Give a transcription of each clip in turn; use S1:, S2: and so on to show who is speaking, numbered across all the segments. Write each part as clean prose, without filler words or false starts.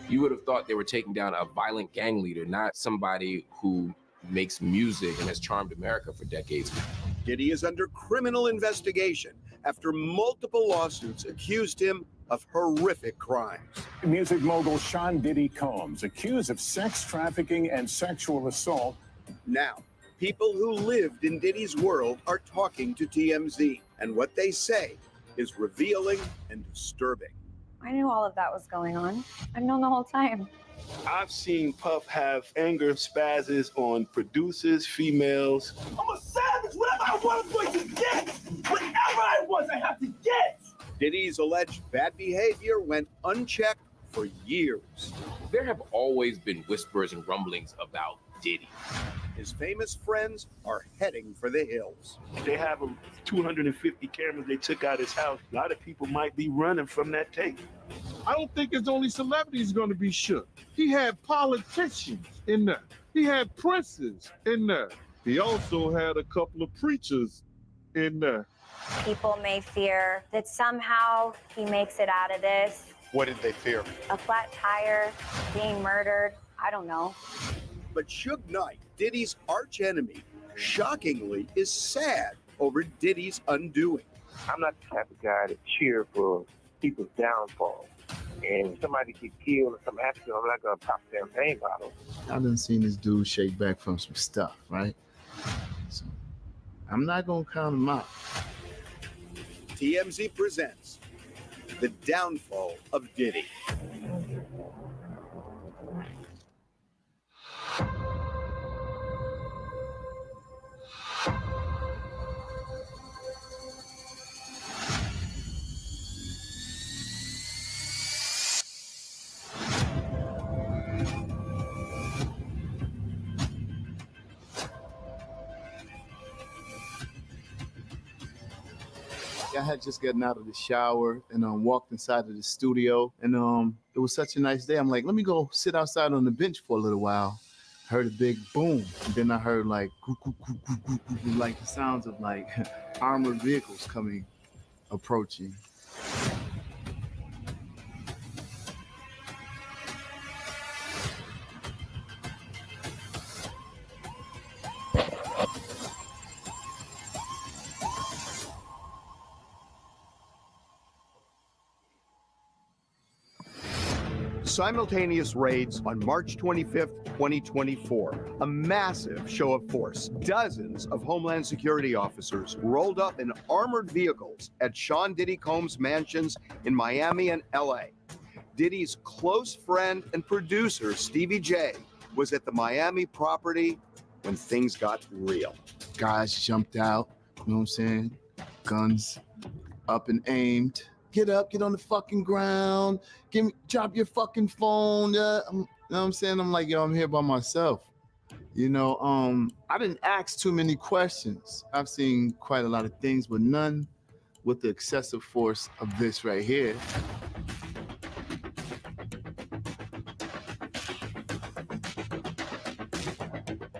S1: You would have thought they were taking down a violent gang leader, not somebody who makes music and has charmed America for decades.
S2: Diddy is under criminal investigation after multiple lawsuits accused him of horrific crimes.
S3: Music mogul Sean Diddy Combs accused of sex trafficking and sexual assault.
S2: Now, people who lived in Diddy's world are talking to TMZ, and what they say is revealing and disturbing.
S4: I knew all of that was going on. I've known the whole time.
S5: I've seen Puff have anger spazzes on producers, females.
S6: I'm a savage. Whatever I want, I'm going to get. Whatever I want, I have to get.
S2: Diddy's alleged bad behavior went unchecked for years.
S1: There have always been whispers and rumblings about Diddy.
S2: His famous friends are heading for the hills.
S5: They have 250 cameras they took out his house. A lot of people might be running from that tape.
S7: I don't think it's only celebrities going to be shook. He had politicians in there. He had princes in there. He also had a couple of preachers in there.
S4: People may fear that somehow he makes it out of this.
S8: What did they fear?
S4: A flat tire, being murdered, I don't know.
S2: But Suge Knight, Diddy's archenemy, shockingly is sad over Diddy's undoing.
S9: I'm not the type of guy to cheer for people's downfall. And if somebody gets killed or something happens, I'm not going to pop a champagne bottle.
S10: I done seen this dude shake back from some stuff, right? So I'm not going to count him out.
S2: TMZ presents The Downfall of Diddy.
S10: I had just gotten out of the shower and walked inside of the studio, and it was such a nice day. I'm like, let me go sit outside on the bench for a little while. Heard a big boom, and then I heard like like the sounds of like armored vehicles approaching.
S2: Simultaneous raids on March 25th, 2024. A massive show of force. Dozens of Homeland Security officers rolled up in armored vehicles at Sean Diddy Combs' mansions in Miami and LA. Diddy's close friend and producer, Stevie J, was at the Miami property when things got real.
S10: Guys jumped out, you know what I'm saying? Guns up and aimed. Get up, get on the fucking ground, drop your fucking phone. You know what I'm saying? I'm like, yo, I'm here by myself. You know, I didn't ask too many questions. I've seen quite a lot of things, but none with the excessive force of this right here.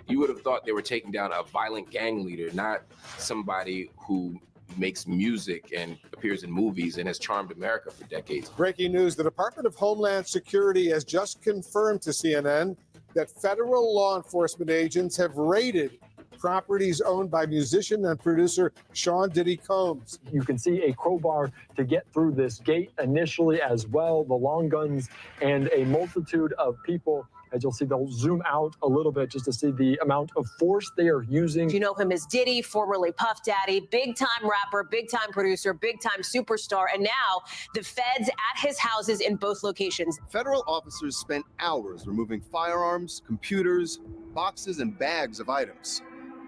S1: You would have thought they were taking down a violent gang leader, not somebody who makes music and appears in movies and has charmed America for decades.
S11: Breaking news, the Department of Homeland Security has just confirmed to CNN that federal law enforcement agents have raided properties owned by musician and producer Sean Diddy Combs.
S12: You can see a crowbar to get through this gate initially as well, the long guns, and a multitude of people. As you'll see, they'll zoom out a little bit just to see the amount of force they are using.
S13: You know him as Diddy, formerly Puff Daddy, big-time rapper, big-time producer, big-time superstar, and now the feds at his houses in both locations.
S2: Federal officers spent hours removing firearms, computers, boxes, and bags of items.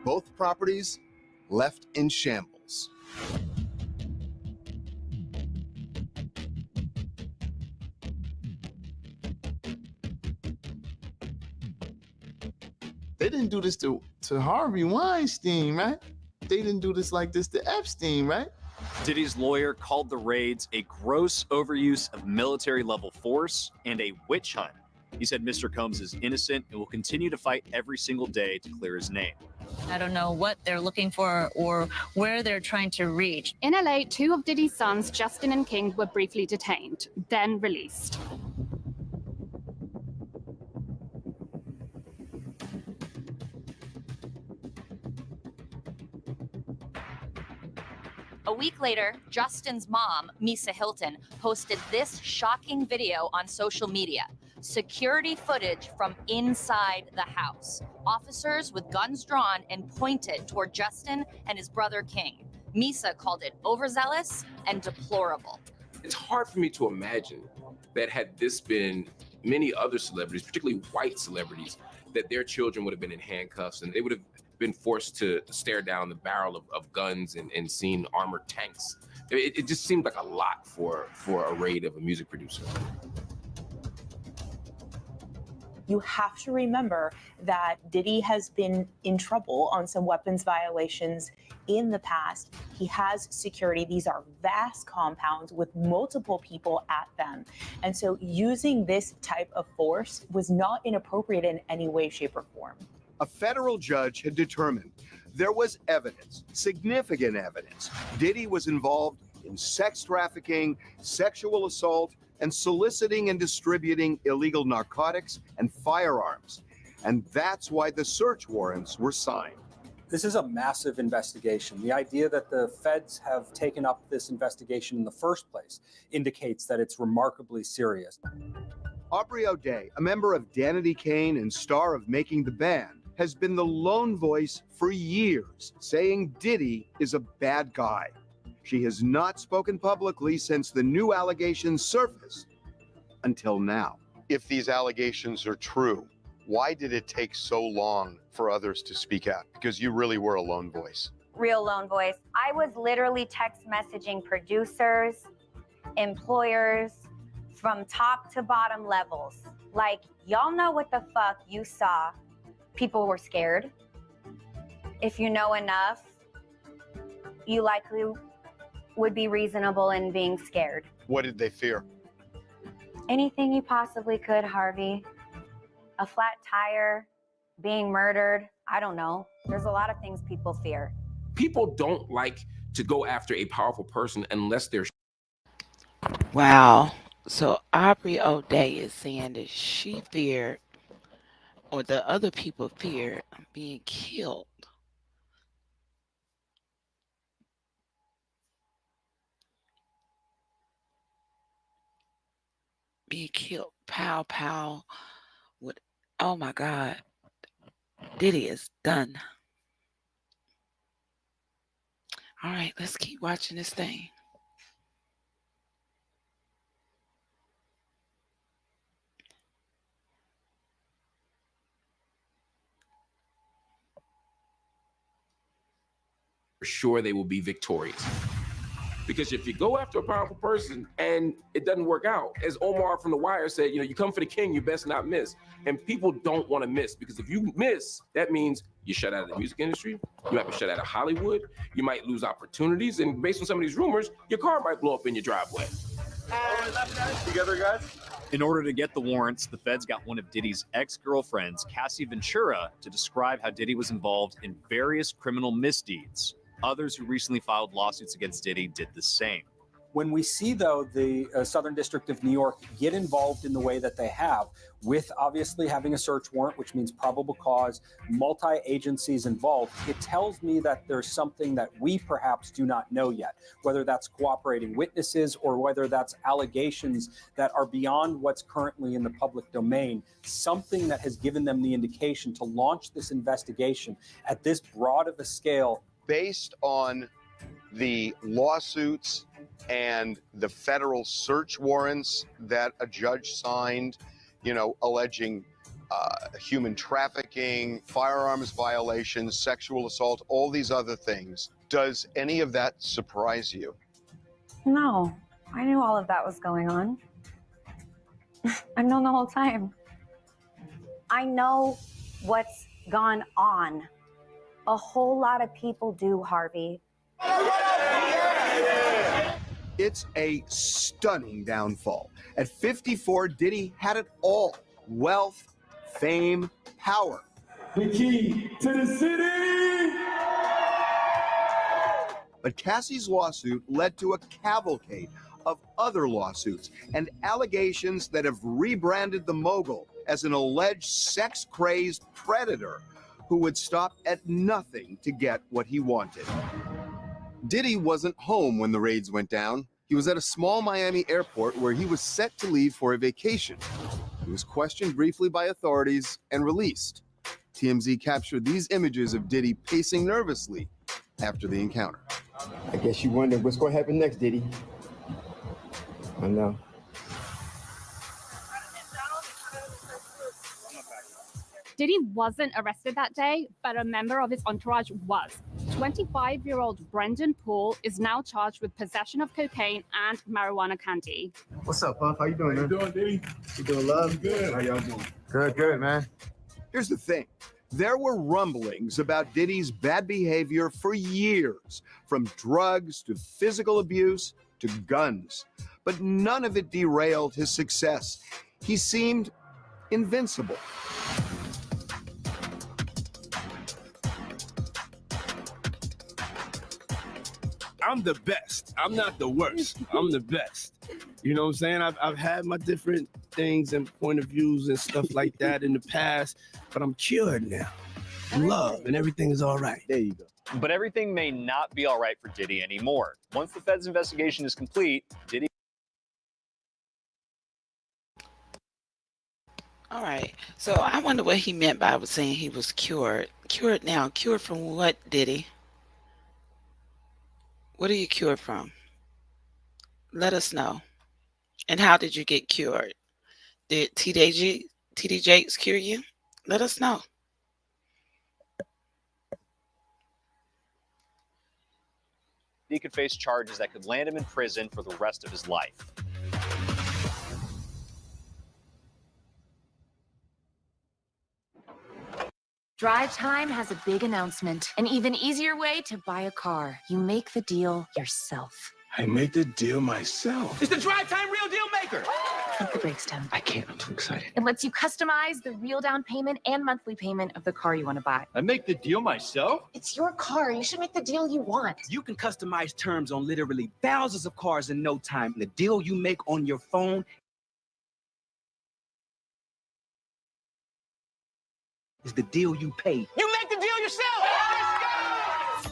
S2: Both properties left in shambles.
S10: They didn't do this to Harvey Weinstein, right? They didn't do this like this to Epstein, right?
S14: Diddy's lawyer called the raids a gross overuse of military-level force and a witch hunt. He said Mr. Combs is innocent and will continue to fight every single day to clear his name.
S15: I don't know what they're looking for or where they're trying to reach.
S16: In LA, 2 of Diddy's sons, Justin and King, were briefly detained, then released.
S8: A week later, Justin's mom, Misa Hilton, posted this shocking video on social media. Security footage from inside the house. Officers with guns drawn and pointed toward Justin and his brother King. Misa called it overzealous and deplorable.
S1: It's hard for me to imagine that had this been many other celebrities, particularly white celebrities, that their children would have been in handcuffs and they would have been forced to stare down the barrel of guns and seen armored tanks. It just seemed like a lot for a raid of a music producer.
S16: You have to remember that Diddy has been in trouble on some weapons violations in the past. He has security. These are vast compounds with multiple people at them. And so using this type of force was not inappropriate in any way, shape, or form.
S2: A federal judge had determined there was evidence, significant evidence. Diddy was involved in sex trafficking, sexual assault, and soliciting and distributing illegal narcotics and firearms. And that's why the search warrants were signed.
S17: This is a massive investigation. The idea that the feds have taken up this investigation in the first place indicates that it's remarkably serious.
S2: Aubrey O'Day, a member of Danity Kane and star of Making the Band, has been the lone voice for years, saying Diddy is a bad guy. She has not spoken publicly since the new allegations surfaced until now.
S18: If these allegations are true, why did it take so long for others to speak out? Because you really were a lone voice.
S4: Real lone voice. I was literally text messaging producers, employers, from top to bottom levels. Like, y'all know what the fuck you saw. People were scared. If you know enough, you likely would be reasonable in being scared.
S18: What did they fear?
S4: Anything you possibly could, Harvey. A flat tire, being murdered, I don't know. There's a lot of things people fear.
S1: People don't like to go after a powerful person unless they're.
S19: Wow. So Aubrey O'Day is saying that she feared, or the other people feared, being killed. Being killed. Pow, pow. With, oh my God. Diddy is done. All right, let's keep watching this thing.
S1: For sure they will be victorious. Because if you go after a powerful person and it doesn't work out, as Omar from The Wire said, you come for the king, you best not miss. And people don't want to miss, because if you miss, that means you're shut out of the music industry, you might be shut out of Hollywood, you might lose opportunities, and based on some of these rumors, your car might blow up in your driveway.
S14: Together, guys? In order to get the warrants, the feds got one of Diddy's ex-girlfriends, Cassie Ventura, to describe how Diddy was involved in various criminal misdeeds. Others who recently filed lawsuits against Diddy did the same.
S17: When we see, though, the Southern District of New York get involved in the way that they have, with obviously having a search warrant, which means probable cause, multi-agencies involved, it tells me that there's something that we perhaps do not know yet, whether that's cooperating witnesses or whether that's allegations that are beyond what's currently in the public domain, something that has given them the indication to launch this investigation at this broad of a scale.
S18: Based on the lawsuits and the federal search warrants that a judge signed, alleging human trafficking, firearms violations, sexual assault, all these other things, does any of that surprise you?
S4: No, I knew all of that was going on. I've known the whole time. I know what's gone on. A whole lot of people do, Harvey.
S2: It's a stunning downfall. At 54, Diddy had it all: wealth, fame, power.
S6: The key to the city!
S2: But Cassie's lawsuit led to a cavalcade of other lawsuits and allegations that have rebranded the mogul as an alleged sex-crazed predator who would stop at nothing to get what he wanted. Diddy wasn't home when the raids went down. He was at a small Miami airport where he was set to leave for a vacation. He was questioned briefly by authorities and released. TMZ captured these images of Diddy pacing nervously after the encounter.
S20: I guess you wonder what's going to happen next, Diddy. I know.
S21: Diddy wasn't arrested that day, but a member of his entourage was. 25-year-old Brendan Paul is now charged with possession of cocaine and marijuana candy.
S20: What's up, Puff? How you doing, man?
S7: How you doing, Diddy?
S20: You doing love?
S7: Good. How y'all doing?
S20: Good, man.
S2: Here's the thing. There were rumblings about Diddy's bad behavior for years, from drugs to physical abuse to guns. But none of it derailed his success. He seemed invincible.
S6: I'm the best. I'm not the worst. I'm the best. You know what I'm saying? I've had my different things and point of views and stuff like that in the past, but I'm cured now. I'm loved and everything is all right.
S2: There you go.
S14: But everything may not be all right for Diddy anymore. Once the Fed's investigation is complete, Diddy.
S19: All right. So I wonder what he meant by saying he was cured. Cured now. Cured from what, Diddy? What are you cured from? Let us know. And how did you get cured? Did TD Jakes cure you? Let us know.
S14: He could face charges that could land him in prison for the rest of his life.
S22: Drive Time has a big announcement. An even easier way to buy a car. You make the deal yourself.
S6: I made the deal myself.
S23: It's the Drive Time Real Deal Maker.
S22: Pump the brakes, Tim.
S23: I can't. I'm too excited.
S22: It lets you customize the real down payment and monthly payment of the car you want to buy.
S23: I make the deal myself?
S22: It's your car. You should make the deal you want.
S23: You can customize terms on literally thousands of cars in no time. The deal you make on your phone is the deal you pay. You make the deal yourself!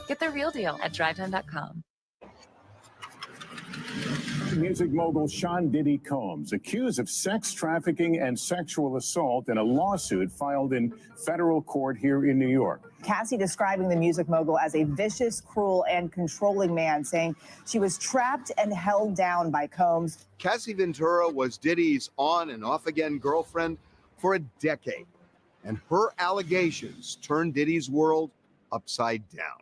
S22: Get the real deal at drivetime.com.
S3: Music mogul Sean Diddy Combs accused of sex trafficking and sexual assault in a lawsuit filed in federal court here in New York.
S24: Cassie describing the music mogul as a vicious, cruel, and controlling man, saying she was trapped and held down by Combs.
S2: Cassie Ventura was Diddy's on and off again girlfriend for a decade, and her allegations turned Diddy's world upside down.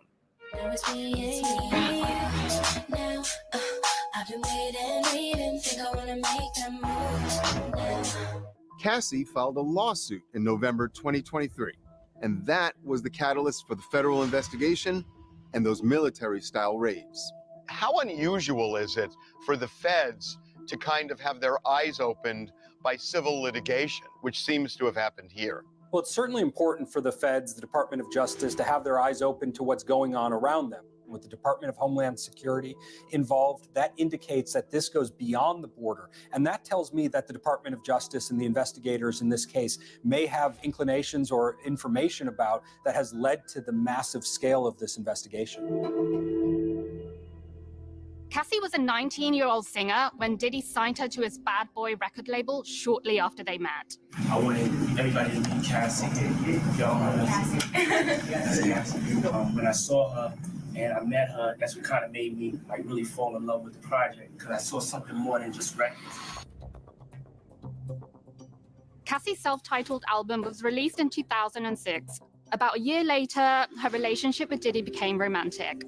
S2: Cassie filed a lawsuit in November 2023, and that was the catalyst for the federal investigation and those military-style raids.
S18: How unusual is it for the feds to kind of have their eyes opened by civil litigation, which seems to have happened here?
S17: Well, it's certainly important for the feds, the Department of Justice, to have their eyes open to what's going on around them. With the Department of Homeland Security involved, that indicates that this goes beyond the border. And that tells me that the Department of Justice and the investigators in this case may have inclinations or information about that has led to the massive scale of this investigation.
S21: Cassie was a 19-year-old singer when Diddy signed her to his Bad Boy record label shortly after they met.
S25: I wanted everybody to meet Cassie. Cassie. Cassie. When I saw her and I met her, that's what kind of made me like really fall in love with the project, because I saw something more than just records.
S21: Cassie's self-titled album was released in 2006. About a year later, her relationship with Diddy became romantic.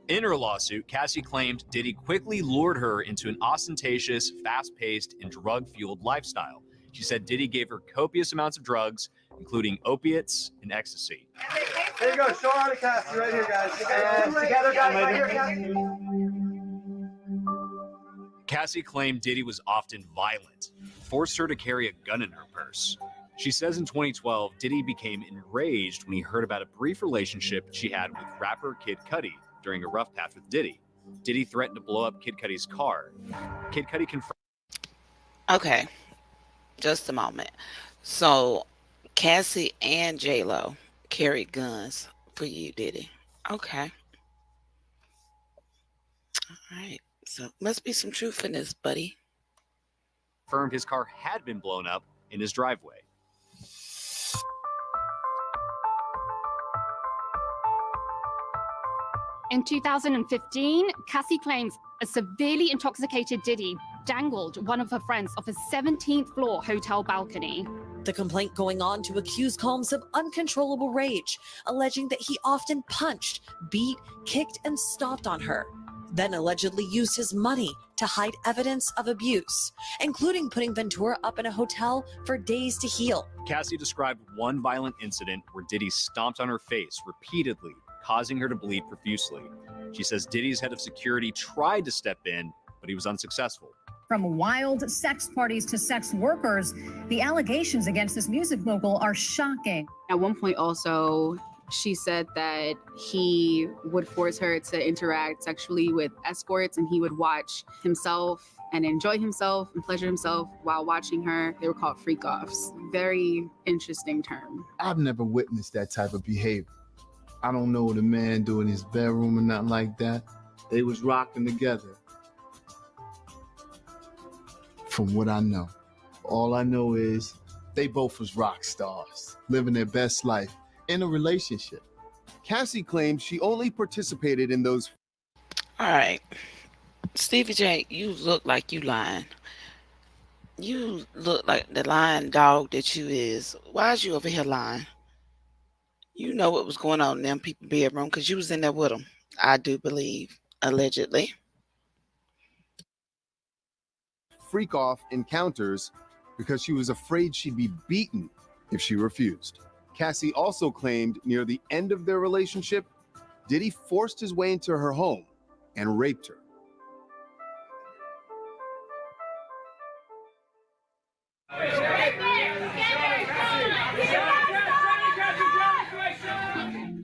S14: In her lawsuit, Cassie claimed Diddy quickly lured her into an ostentatious, fast-paced, and drug-fueled lifestyle. She said Diddy gave her copious amounts of drugs, including opiates and ecstasy.
S20: There you go. Show her to Cassie right here, guys. And together, guys, right here, Cassie.
S14: Cassie claimed Diddy was often violent, forced her to carry a gun in her purse. She says in 2012, Diddy became enraged when he heard about a brief relationship she had with rapper Kid Cudi during a rough patch with Diddy. Diddy threatened to blow up Kid Cudi's car. Kid Cudi confirmed.
S19: Okay, just a moment. So Cassie and J-Lo carried guns for you, Diddy. Okay. All right. So must be some truth in this, buddy.
S14: Confirmed his car had been blown up in his driveway.
S21: In 2015, Cassie claims a severely intoxicated Diddy dangled one of her friends off a 17th floor hotel balcony.
S5: The complaint going on to accuse Combs of uncontrollable rage, alleging that he often punched, beat, kicked, and stomped on her, then allegedly used his money to hide evidence of abuse, including putting Ventura up in a hotel for days to heal.
S14: Cassie described one violent incident where Diddy stomped on her face repeatedly, causing her to bleed profusely. She says Diddy's head of security tried to step in, but he was unsuccessful.
S9: From wild sex parties to sex workers, the allegations against this music mogul are shocking.
S11: At one point also, she said that he would force her to interact sexually with escorts, and he would watch himself and enjoy himself and pleasure himself while watching her. They were called freak-offs. Very interesting term.
S10: I've never witnessed that type of behavior. I don't know what a man do in his bedroom or nothing like that. They was rocking together. From what I know. All I know is they both was rock stars, living their best life in a relationship.
S2: Cassie claims she only participated in those.
S19: All right. Stevie J, you look like you lying. You look like the lying dog that you is. Why is you over here lying? You know what was going on in them people's bedroom because you was in there with them. I do believe, allegedly.
S2: Freak-off encounters because she was afraid she'd be beaten if she refused. Cassie also claimed near the end of their relationship, Diddy forced his way into her home and raped her.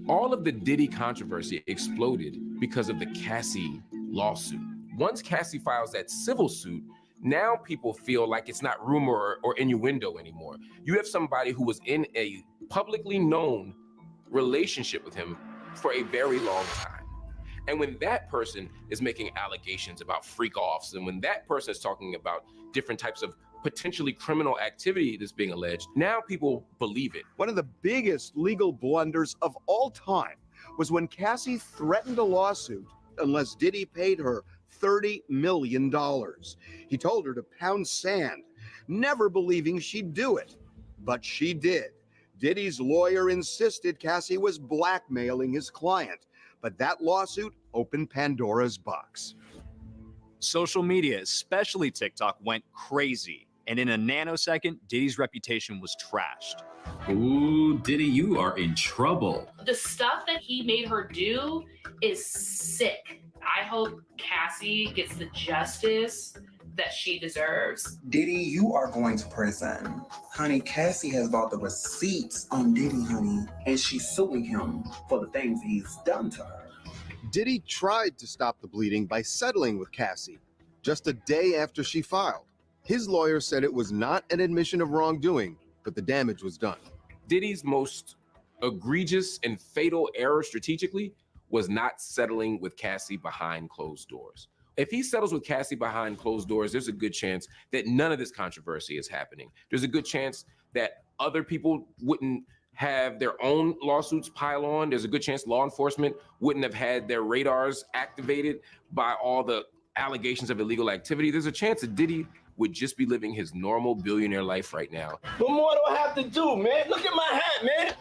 S1: All of the Diddy controversy exploded because of the Cassie lawsuit. Once Cassie files that civil suit, now people feel like it's not rumor or innuendo anymore. You have somebody who was in a publicly known relationship with him for a very long time. And when that person is making allegations about freak-offs, and when that person is talking about different types of potentially criminal activity that's being alleged, now people believe it.
S2: One of the biggest legal blunders of all time was when Cassie threatened a lawsuit unless Diddy paid her $30 million. He told her to pound sand, never believing she'd do it. But she did. Diddy's lawyer insisted Cassie was blackmailing his client, but that lawsuit opened Pandora's box.
S14: Social media, especially TikTok, went crazy. And in a nanosecond, Diddy's reputation was trashed.
S12: Ooh, Diddy, you are in trouble.
S13: The stuff that he made her do is sick. I hope Cassie gets the justice that she deserves.
S26: Diddy, you are going to prison. Honey, Cassie has bought the receipts on Diddy, honey, and she's suing him for the things he's done to her.
S2: Diddy tried to stop the bleeding by settling with Cassie just a day after she filed. His lawyer said it was not an admission of wrongdoing, but the damage was done.
S1: Diddy's most egregious and fatal error strategically was not settling with Cassie behind closed doors. If he settles with Cassie behind closed doors, there's a good chance that none of this controversy is happening. There's a good chance that other people wouldn't have their own lawsuits pile on. There's a good chance law enforcement wouldn't have had their radars activated by all the allegations of illegal activity. There's a chance that Diddy would just be living his normal billionaire life right now.
S6: What more do I have to do, man? Look at my hat, man.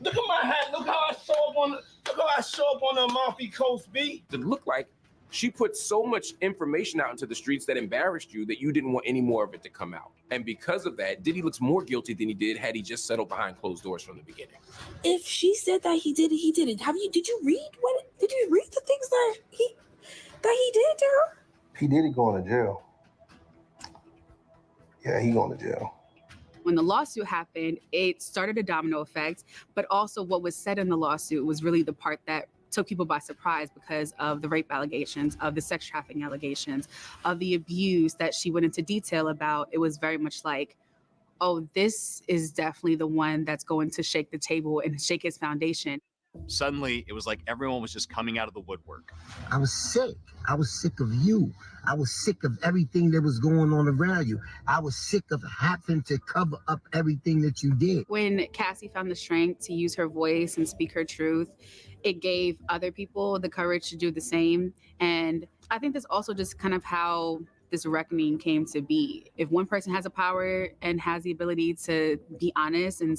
S6: Look at my hat. Look how I show up on the Amalfi Coast, B.
S1: It looked like she put so much information out into the streets that embarrassed you that you didn't want any more of it to come out. And because of that, Diddy looks more guilty than he did had he just settled behind closed doors from the beginning.
S27: If she said that he did it, he did it. Did you read the things that he did to her?
S28: P. Diddy going to jail. Yeah, he going to jail.
S11: When the lawsuit happened, it started a domino effect, but also what was said in the lawsuit was really the part that took people by surprise because of the rape allegations, of the sex trafficking allegations, of the abuse that she went into detail about. It was very much like, oh, this is definitely the one that's going to shake the table and shake his foundation.
S14: Suddenly, it was like everyone was just coming out of the woodwork.
S3: I was sick. I was sick of you. I was sick of everything that was going on around you. I was sick of having to cover up everything that you did.
S11: When Cassie found the strength to use her voice and speak her truth, it gave other people the courage to do the same. And I think that's also just kind of how this reckoning came to be. If one person has a power and has the ability to be honest and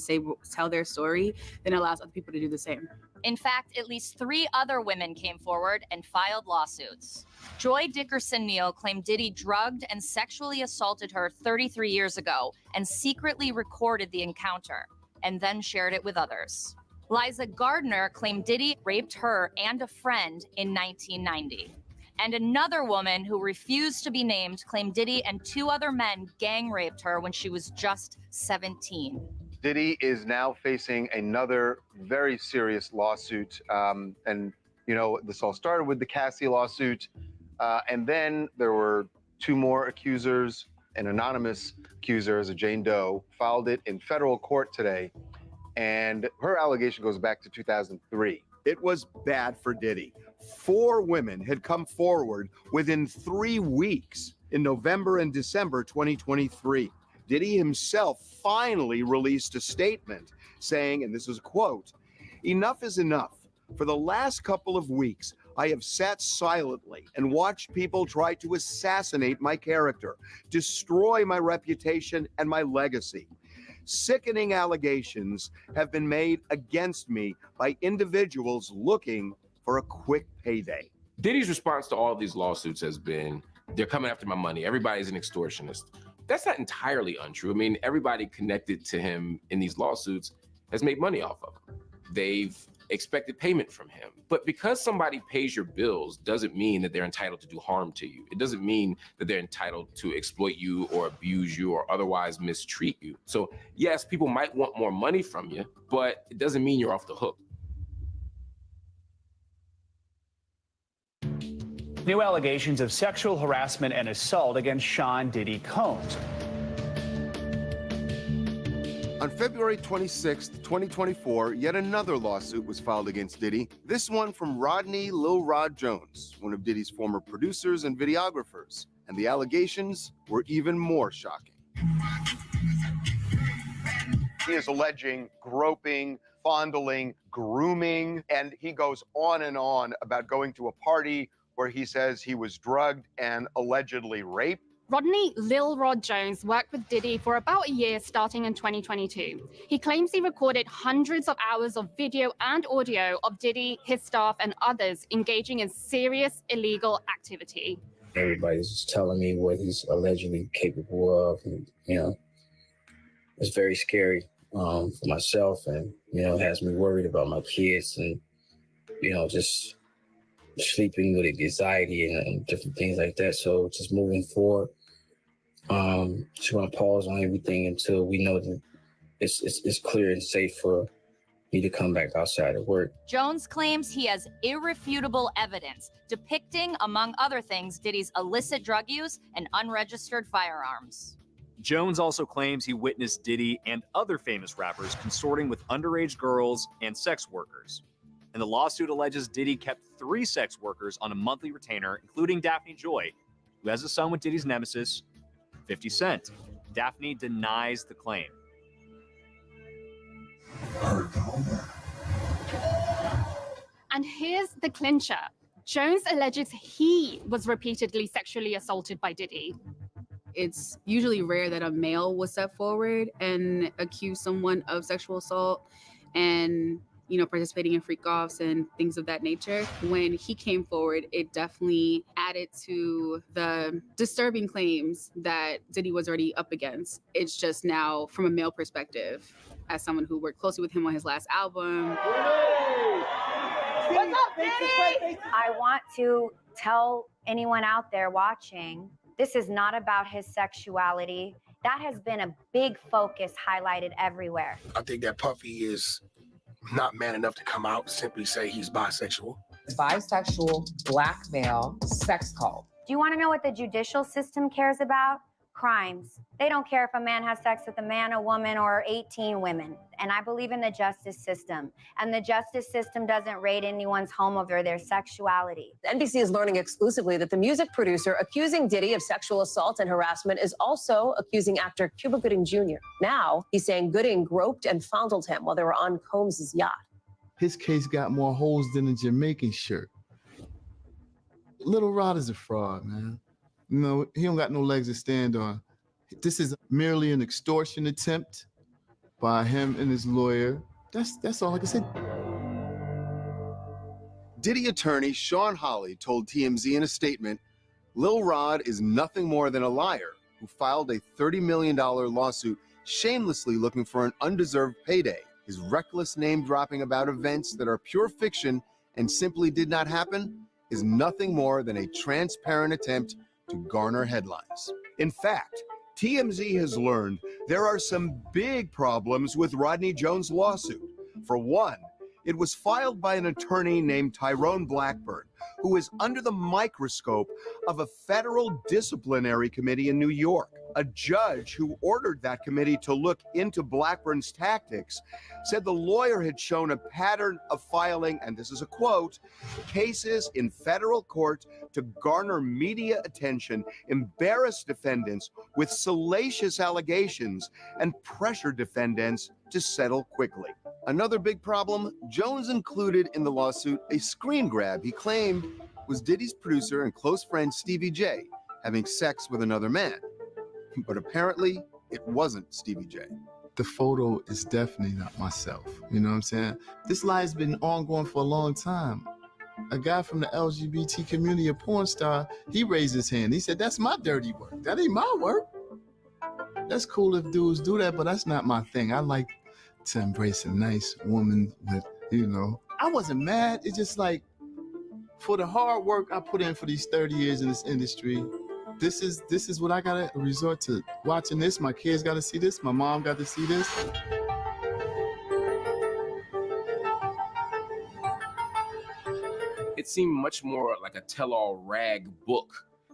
S11: tell their story, then it allows other people to do the same.
S4: In fact, at least 3 other women came forward and filed lawsuits. Joy Dickerson-Neal claimed Diddy drugged and sexually assaulted her 33 years ago and secretly recorded the encounter and then shared it with others. Liza Gardner claimed Diddy raped her and a friend in 1990. And another woman who refused to be named claimed Diddy and 2 other men gang raped her when she was just 17.
S7: Diddy is now facing another very serious lawsuit. And, you know, this all started with the Cassie lawsuit. And then there were 2 more accusers. An anonymous accuser, as a Jane Doe, filed it in federal court today. And her allegation goes back to 2003.
S2: It was bad for Diddy. 4 women had come forward within 3 weeks in November and December 2023. Diddy himself finally released a statement saying, and this is a quote, "Enough is enough. For the last couple of weeks, I have sat silently and watched people try to assassinate my character, destroy my reputation and my legacy. Sickening allegations have been made against me by individuals looking for a quick payday."
S1: Diddy's response to all of these lawsuits has been, they're coming after my money. Everybody's an extortionist. That's not entirely untrue. I mean, everybody connected to him in these lawsuits has made money off of him. They've expected payment from him. But because somebody pays your bills doesn't mean that they're entitled to do harm to you. It doesn't mean that they're entitled to exploit you or abuse you or otherwise mistreat you. So yes, people might want more money from you, but it doesn't mean you're off the hook.
S8: New allegations of sexual harassment and assault against Sean Diddy Combs.
S2: On February 26, 2024, yet another lawsuit was filed against Diddy, this one from Rodney Lil Rod Jones, one of Diddy's former producers and videographers. And the allegations were even more shocking.
S18: He is alleging groping, fondling, grooming, and he goes on and on about going to a party where he says he was drugged and allegedly raped.
S21: Rodney Lil Rod Jones worked with Diddy for about a year starting in 2022. He claims he recorded hundreds of hours of video and audio of Diddy, his staff, and others engaging in serious illegal activity.
S15: Everybody's just telling me what he's allegedly capable of. And, you know, it's very scary for myself, and, you know, has me worried about my kids and, you know, just sleeping with anxiety and different things like that. So just moving forward, just want to pause on everything until we know that it's clear and safe for me to come back outside of work.
S4: Jones claims he has irrefutable evidence depicting, among other things, Diddy's illicit drug use and unregistered firearms.
S14: Jones also claims he witnessed Diddy and other famous rappers consorting with underage girls and sex workers. And the lawsuit alleges Diddy kept 3 sex workers on a monthly retainer, including Daphne Joy, who has a son with Diddy's nemesis, 50 Cent. Daphne denies the claim.
S21: And here's the clincher. Jones alleges he was repeatedly sexually assaulted by Diddy.
S11: It's usually rare that a male will step forward and accuse someone of sexual assault and, you know, participating in freak-offs and things of that nature. When he came forward, it definitely added to the disturbing claims that Diddy was already up against. It's just now, from a male perspective, as someone who worked closely with him on his last album.
S16: What's up, Diddy? I want to tell anyone out there watching, this is not about his sexuality. That has been a big focus highlighted everywhere.
S22: I think that Puffy is not man enough to come out and simply say he's bisexual.
S23: Bisexual, black male, sex cult.
S16: Do you want to know what the judicial system cares about? crimes. They don't care if a man has sex with a man, a woman, or 18 women. And I believe in the justice system. And the justice system doesn't rate anyone's home over their sexuality.
S5: NBC is learning exclusively that the music producer accusing Diddy of sexual assault and harassment is also accusing actor Cuba Gooding Jr. Now, he's saying Gooding groped and fondled him while they were on Combs' yacht.
S9: His case got more holes than a Jamaican shirt. Lil Rod is a fraud, man. You know, he don't got no legs to stand on. This is merely an extortion attempt by him and his lawyer. That's all I can say.
S2: Diddy attorney Sean Hawley told TMZ in a statement, Lil Rod is nothing more than a liar who filed a $30 million lawsuit shamelessly looking for an undeserved payday. His reckless name-dropping about events that are pure fiction and simply did not happen is nothing more than a transparent attempt to garner headlines. In fact, TMZ has learned there are some big problems with Rodney Jones' lawsuit. For one, it was filed by an attorney named Tyrone Blackburn, who is under the microscope of a federal disciplinary committee in New York. A judge who ordered that committee to look into Blackburn's tactics said the lawyer had shown a pattern of filing, and this is a quote, cases in federal court to garner media attention, embarrass defendants with salacious allegations, and pressure defendants to settle quickly. Another big problem, Jones included in the lawsuit a screen grab he claimed was Diddy's producer and close friend Stevie J having sex with another man. But apparently, it wasn't Stevie J.
S9: The photo is definitely not myself. You know what I'm saying? This lie has been ongoing for a long time. A guy from the LGBT community, a porn star, he raised his hand. He said, that's my dirty work. That ain't my work. That's cool if dudes do that, but that's not my thing. I like to embrace a nice woman with, you know. I wasn't mad. It's just like, for the hard work I put in for these 30 years in this industry, this is what I gotta resort to. Watching this, my kids gotta see this, my mom got to see this.
S1: It seemed much more like a tell-all rag book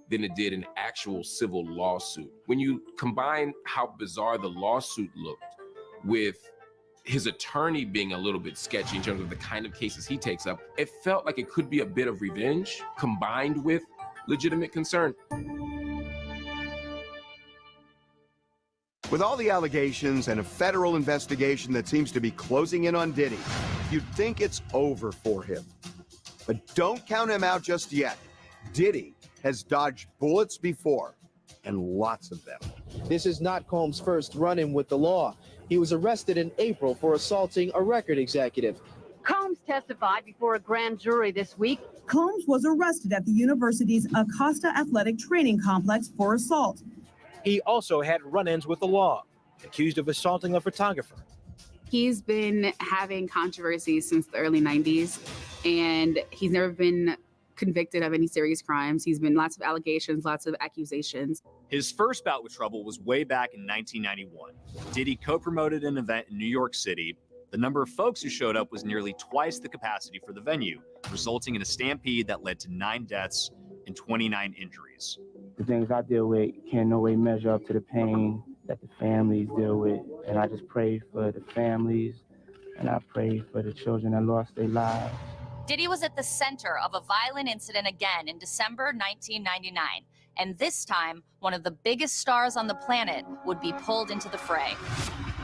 S1: than it did an actual civil lawsuit. When you combine how bizarre the lawsuit looked with his attorney being a little bit sketchy in terms of the kind of cases he takes up, it felt like it could be a bit of revenge combined with legitimate concern.
S2: With all the allegations and a federal investigation that seems to be closing in on Diddy, you'd think it's over for him. But don't count him out just yet. Diddy has dodged bullets before, and lots of them.
S10: This is not Combs' first run-in with the law. He was arrested in April for assaulting a record executive.
S17: Combs testified before a grand jury this week.
S20: Combs was arrested at the university's Acosta Athletic Training Complex for assault.
S17: He also had run-ins with the law, accused of assaulting a photographer.
S11: He's been having controversies since the early 90s, and he's never been convicted of any serious crimes. He's been lots of allegations, lots of accusations.
S14: His first bout with trouble was way back in 1991. Diddy co-promoted an event in New York City. The number of folks who showed up was nearly twice the capacity for the venue, resulting in a stampede that led to 9 deaths and 29 injuries.
S23: The things I deal with can no way measure up to the pain that the families deal with. And I just pray for the families, and I pray for the children that lost their lives.
S4: Diddy was at the center of a violent incident again in December 1999. And this time, one of the biggest stars on the planet would be pulled into the fray.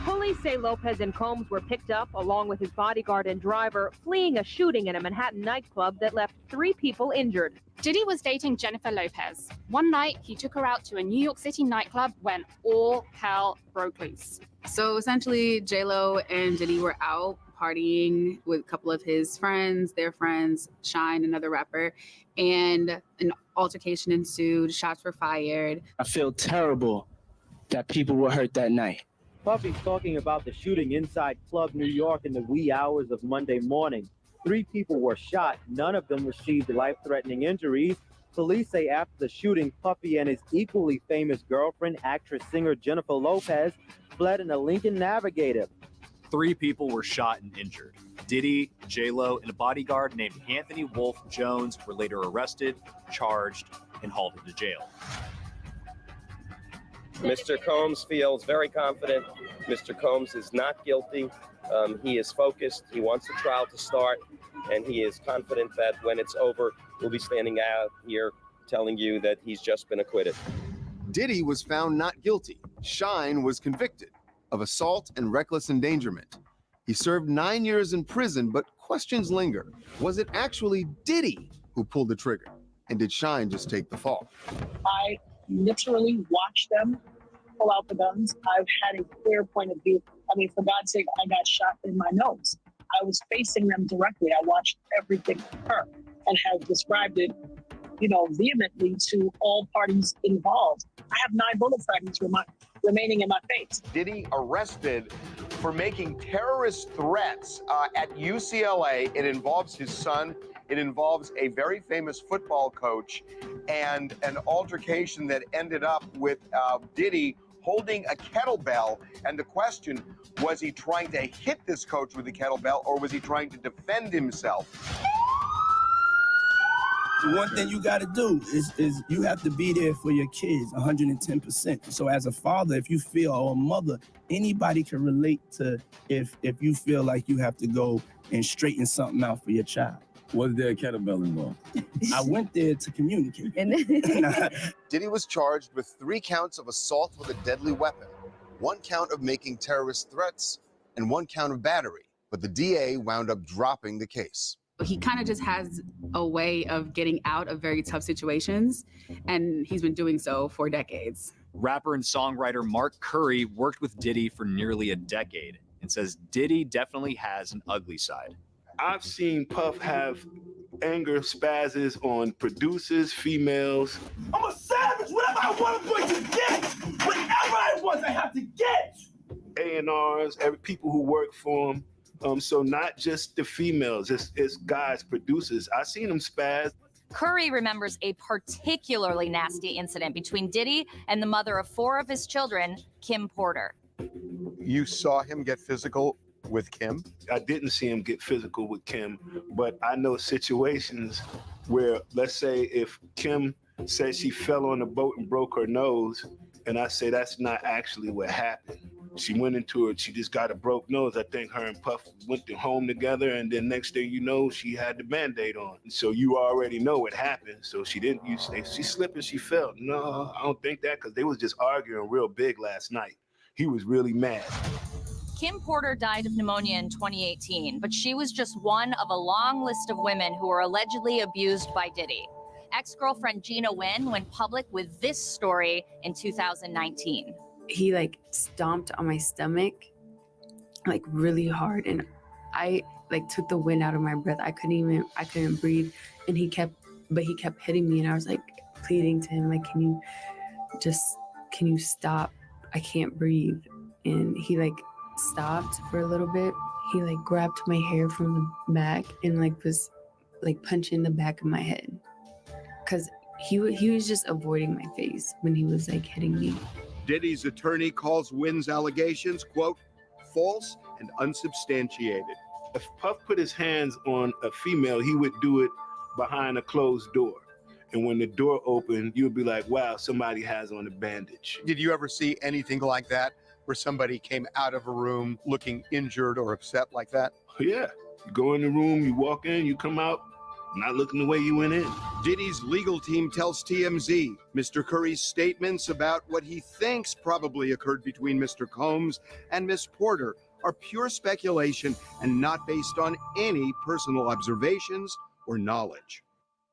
S17: Police say Lopez and Combs were picked up along with his bodyguard and driver, fleeing a shooting in a Manhattan nightclub that left 3 people injured.
S21: Diddy was dating Jennifer Lopez. One night, he took her out to a New York City nightclub when all hell broke loose.
S11: So essentially, J-Lo and Diddy were out partying with a couple of his friends, their friends, Shine, another rapper, and an altercation ensued. Shots were fired.
S10: I feel terrible that people were hurt that night.
S17: Puffy's talking about the shooting inside Club New York in the wee hours of Monday morning. 3 people were shot. None of them received life-threatening injuries. Police say after the shooting, Puffy and his equally famous girlfriend, actress-singer Jennifer Lopez, fled in a Lincoln Navigator.
S14: 3 people were shot and injured. Diddy, J-Lo, and a bodyguard named Anthony Wolf Jones were later arrested, charged, and hauled into jail.
S6: Mr. Combs feels very confident. Mr. Combs is not guilty. He is focused. He wants the trial to start, and he is confident that when it's over, we'll be standing out here telling you that he's just been acquitted.
S2: Diddy was found not guilty. Shine was convicted of assault and reckless endangerment. He served 9 years in prison, but questions linger. Was it actually Diddy who pulled the trigger? And did Shine just take the fall?
S12: I literally watched them pull out the guns. I've had a clear point of view. I mean, for God's sake, I got shot in my nose. I was facing them directly. I watched everything occur and have described it, vehemently to all parties involved. I have 9 bullet fragments remaining in my face.
S18: Diddy arrested for making terrorist threats at UCLA. It involves his son. It involves a very famous football coach and an altercation that ended up with Diddy holding a kettlebell. And the question, was he trying to hit this coach with a kettlebell or was he trying to defend himself?
S13: The one thing you got to do is you have to be there for your kids 110%. So as a father, if you feel, or a mother, anybody can relate to if you feel like you have to go and straighten something out for your child. Was there a kettlebell involved? I went there to communicate.
S2: Diddy was charged with 3 counts of assault with a deadly weapon, 1 count of making terrorist threats, and 1 count of battery. But the DA wound up dropping the case.
S11: He kind of just has a way of getting out of very tough situations, and he's been doing so for decades.
S14: Rapper and songwriter Mark Curry worked with Diddy for nearly a decade and says Diddy definitely has an ugly side.
S13: I've seen Puff have anger spazzes on producers, females. I'm a savage. Whatever I want, I'm going to get. Whatever I want, I have to get. A&Rs, people who work for him. So not just the females, it's guys, producers. I seen them spaz.
S4: Curry remembers a particularly nasty incident between Diddy and the mother of 4 of his children, Kim Porter.
S18: You saw him get physical with Kim?
S13: I didn't see him get physical with Kim, but I know situations where, let's say if Kim said she fell on a boat and broke her nose, and I say that's not actually what happened. She went into it, she just got a broke nose. I think her and Puff went to home together, and then next thing you know, she had the Band-Aid on. So you already know what happened. So she didn't, she slipped and she fell. No, I don't think that, because they was just arguing real big last night. He was really mad.
S4: Kim Porter died of pneumonia in 2018, but she was just one of a long list of women who were allegedly abused by Diddy. Ex-girlfriend Gina Wynn went public with this story in 2019.
S19: He stomped on my stomach really hard, and I took the wind out of my breath. I couldn't breathe, and he kept hitting me, and I was pleading to him, can you stop? I can't breathe. And he stopped for a little bit. He grabbed my hair from the back and was punching the back of my head, because he was just avoiding my face when he was hitting me.
S2: Diddy's attorney calls Wynn's allegations, quote, false and unsubstantiated.
S13: If Puff put his hands on a female, he would do it behind a closed door. And when the door opened, you would be like, wow, somebody has on a bandage.
S18: Did you ever see anything like that, where somebody came out of a room looking injured or upset like that?
S13: Yeah. You go in the room, you walk in, you come out, not looking the way you went in.
S2: Diddy's legal team tells TMZ Mr. Curry's statements about what he thinks probably occurred between Mr. Combs and Miss Porter are pure speculation and not based on any personal observations or knowledge.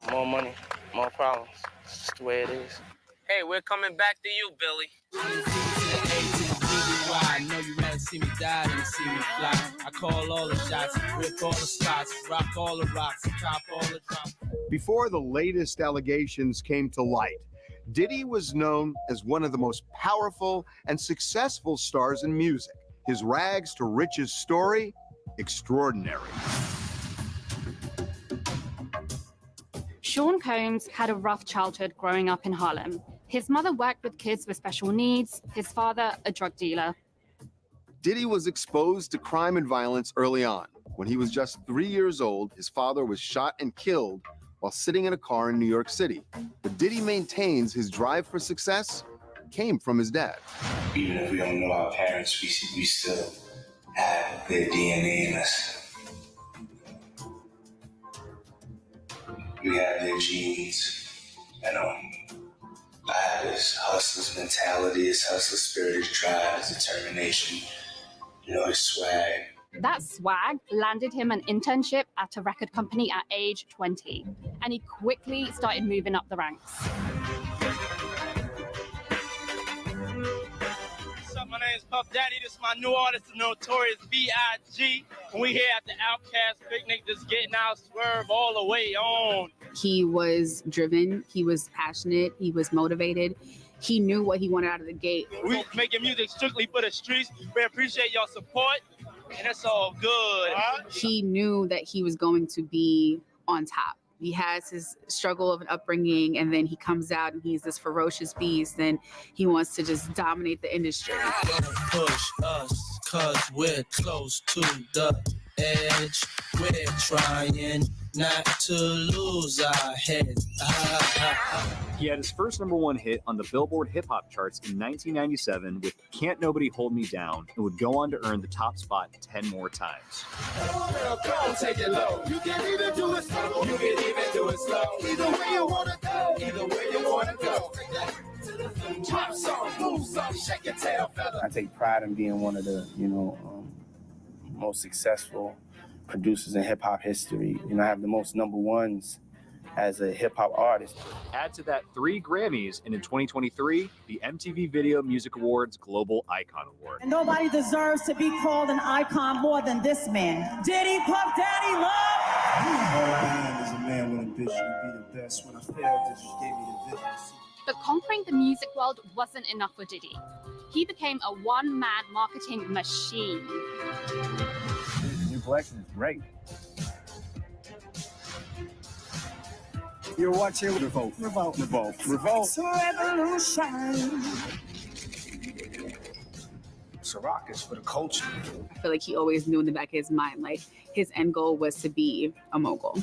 S24: More money, more problems. It's just the way it is. Hey, we're coming back to you, Billy. I know you rather see me die than see me fly. I call all the shots, rip all the spots, rock all the rocks, top all the drops.
S2: Before the latest allegations came to light, Diddy was known as one of the most powerful and successful stars in music. His rags to riches story, extraordinary.
S21: Sean Combs had a rough childhood growing up in Harlem. His mother worked with kids with special needs, his father a drug dealer.
S2: Diddy was exposed to crime and violence early on. When he was just 3 years old, his father was shot and killed while sitting in a car in New York City. But Diddy maintains his drive for success came from his dad.
S3: Even if we don't know our parents, we still have their DNA in us. We have their genes. And I have this hustler's mentality, this hustler spirit, this drive, this determination, his swag.
S21: That swag landed him an internship at a record company at age 20, and he quickly started moving up the ranks.
S24: What's up? My name is Puff Daddy. This is my new artist, the Notorious B.I.G. And we here at the Outcast Picnic, just getting our swerve all the way on.
S11: He was driven, he was passionate, he was motivated. He knew what he wanted out of the gate.
S24: We making music strictly for the streets. We appreciate your support, and it's all good.
S11: He knew that he was going to be on top. He has his struggle of an upbringing, and then he comes out and he's this ferocious beast, and he wants to just dominate the industry.
S24: Don't push us, cause we're close to the edge. We're trying not to lose our heads.
S14: He had his first #1 hit on the Billboard hip hop charts in 1997 with Can't Nobody Hold Me Down, and would go on to earn the top spot 10 more times.
S24: Take it low. You can even do it slow. You can even do it slow. Either way you wanna go. Either way you wanna go. Drop some, move some, shake your tail, fella.
S23: I take pride in being one of the, most successful producers in hip hop history. I have the most #1s as a hip hop artist.
S14: Add to that 3 Grammys, and in 2023, the MTV Video Music Awards Global Icon Award.
S20: And nobody deserves to be called an icon more than this man. Diddy, Puff Daddy, love!
S7: All I am is a man with ambition to be the best. When I failed, this gave me the vision to see.
S21: But conquering the music world wasn't enough for Diddy. He became a one-man marketing machine.
S23: This new collection is great.
S7: You're watching
S20: Revolt.
S7: Revolt.
S20: It's a revolution.
S7: Ciroc is for the culture.
S11: I feel like he always knew in the back of his mind, like his end goal was to be a mogul.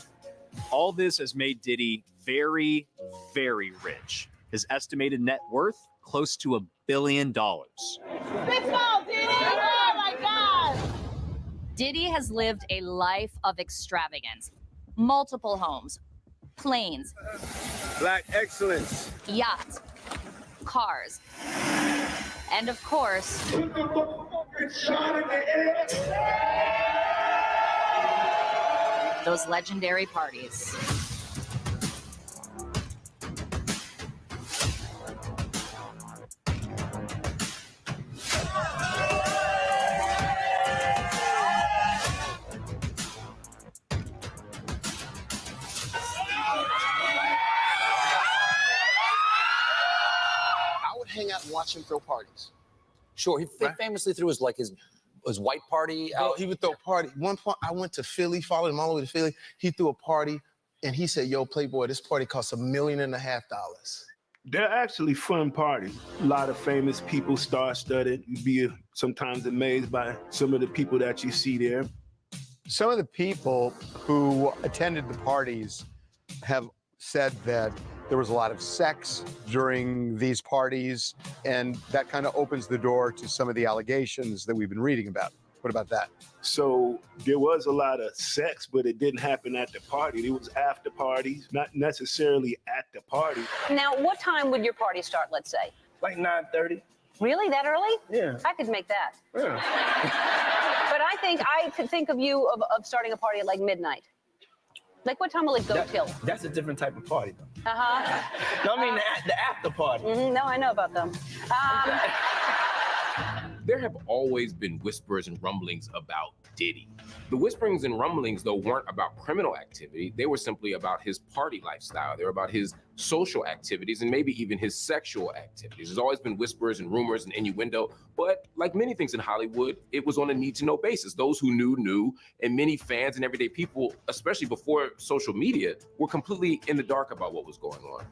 S14: All this has made Diddy very, very rich. His estimated net worth, close to $1 billion.
S12: Big ball, Diddy! Oh my God!
S4: Diddy has lived a life of extravagance. Multiple homes, planes,
S7: Black excellence.
S4: yachts, cars, and of course, those legendary parties.
S8: Hang out and watch him throw parties.
S15: Sure, he famously threw his white party out.
S8: He would throw a party. One point, I went to Philly, followed him all the way to Philly. He threw a party, and he said, "Yo, Playboy, this party costs $1.5 million."
S13: They're actually fun parties. A lot of famous people, star-studded. You'd be sometimes amazed by some of the people that you see there.
S2: Some of the people who attended the parties have said that there was a lot of sex during these parties, and that kind of opens the door to some of the allegations that we've been reading about. What about that?
S13: So there was a lot of sex, but it didn't happen at the party. It was after parties, not necessarily at the party.
S5: Now, what time would your party start, let's say?
S7: Like 9:30.
S5: Really? That early?
S7: Yeah.
S5: I could make that.
S7: Yeah.
S5: But I could think of you of starting a party at like midnight. Like, what time will it go till?
S7: That's a different type of party, though.
S5: Uh-huh.
S7: No, I mean the after party.
S5: No, I know about them.
S1: There have always been whispers and rumblings about Diddy. The whisperings and rumblings, though, weren't about criminal activity. They were simply about his party lifestyle. They were about his social activities and maybe even his sexual activities. There's always been whispers and rumors and innuendo, but like many things in Hollywood, it was on a need-to-know basis. Those who knew, and many fans and everyday people, especially before social media, were completely in the dark about what was going on.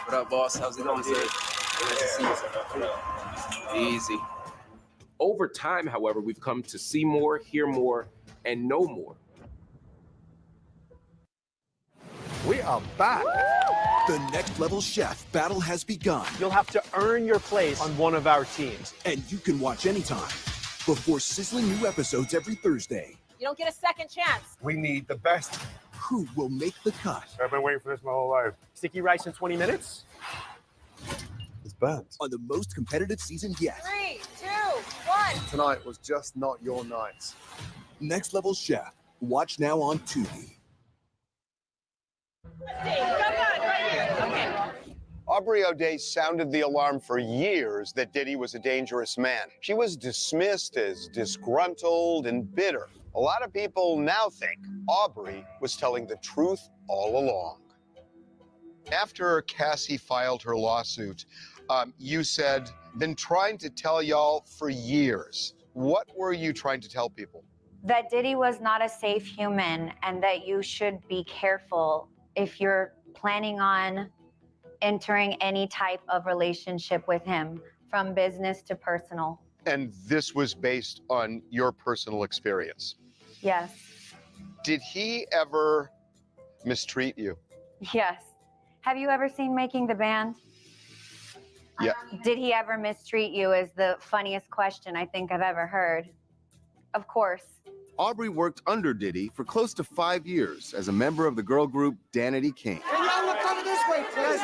S24: What up, boss? How's it going, sir? Good to see you. Easy.
S1: Over time, however, we've come to see more, hear more, and know more.
S2: We are back.
S9: The Next Level Chef battle has begun.
S10: You'll have to earn your place on one of our teams.
S9: And you can watch anytime before sizzling new episodes every Thursday.
S16: You don't get a second chance.
S9: We need the best. Who will make the cut?
S10: I've been waiting for this my whole life. Sticky rice in 20 minutes?
S9: It's burnt. On the most competitive season yet.
S16: 3, 2, 1.
S9: Tonight was just not your night. Next Level Chef. Watch now on Tubi.
S18: Aubrey O'Day sounded the alarm for years that Diddy was a dangerous man. She was dismissed as disgruntled and bitter. A lot of people now think Aubrey was telling the truth all along. After Cassie filed her lawsuit, you said, been trying to tell y'all for years. What were you trying to tell people?
S22: That Diddy was not a safe human and that you should be careful if you're planning on entering any type of relationship with him, from business to personal.
S18: And this was based on your personal experience?
S22: Yes.
S18: Did he ever mistreat you?
S22: Yes. Have you ever seen Making the Band?
S18: Yeah.
S22: Did he ever mistreat you is the funniest question I think I've ever heard. Of course.
S2: Aubrey worked under Diddy for close to 5 years as a member of the girl group Danity Kane.
S25: Can y'all look over this way, please,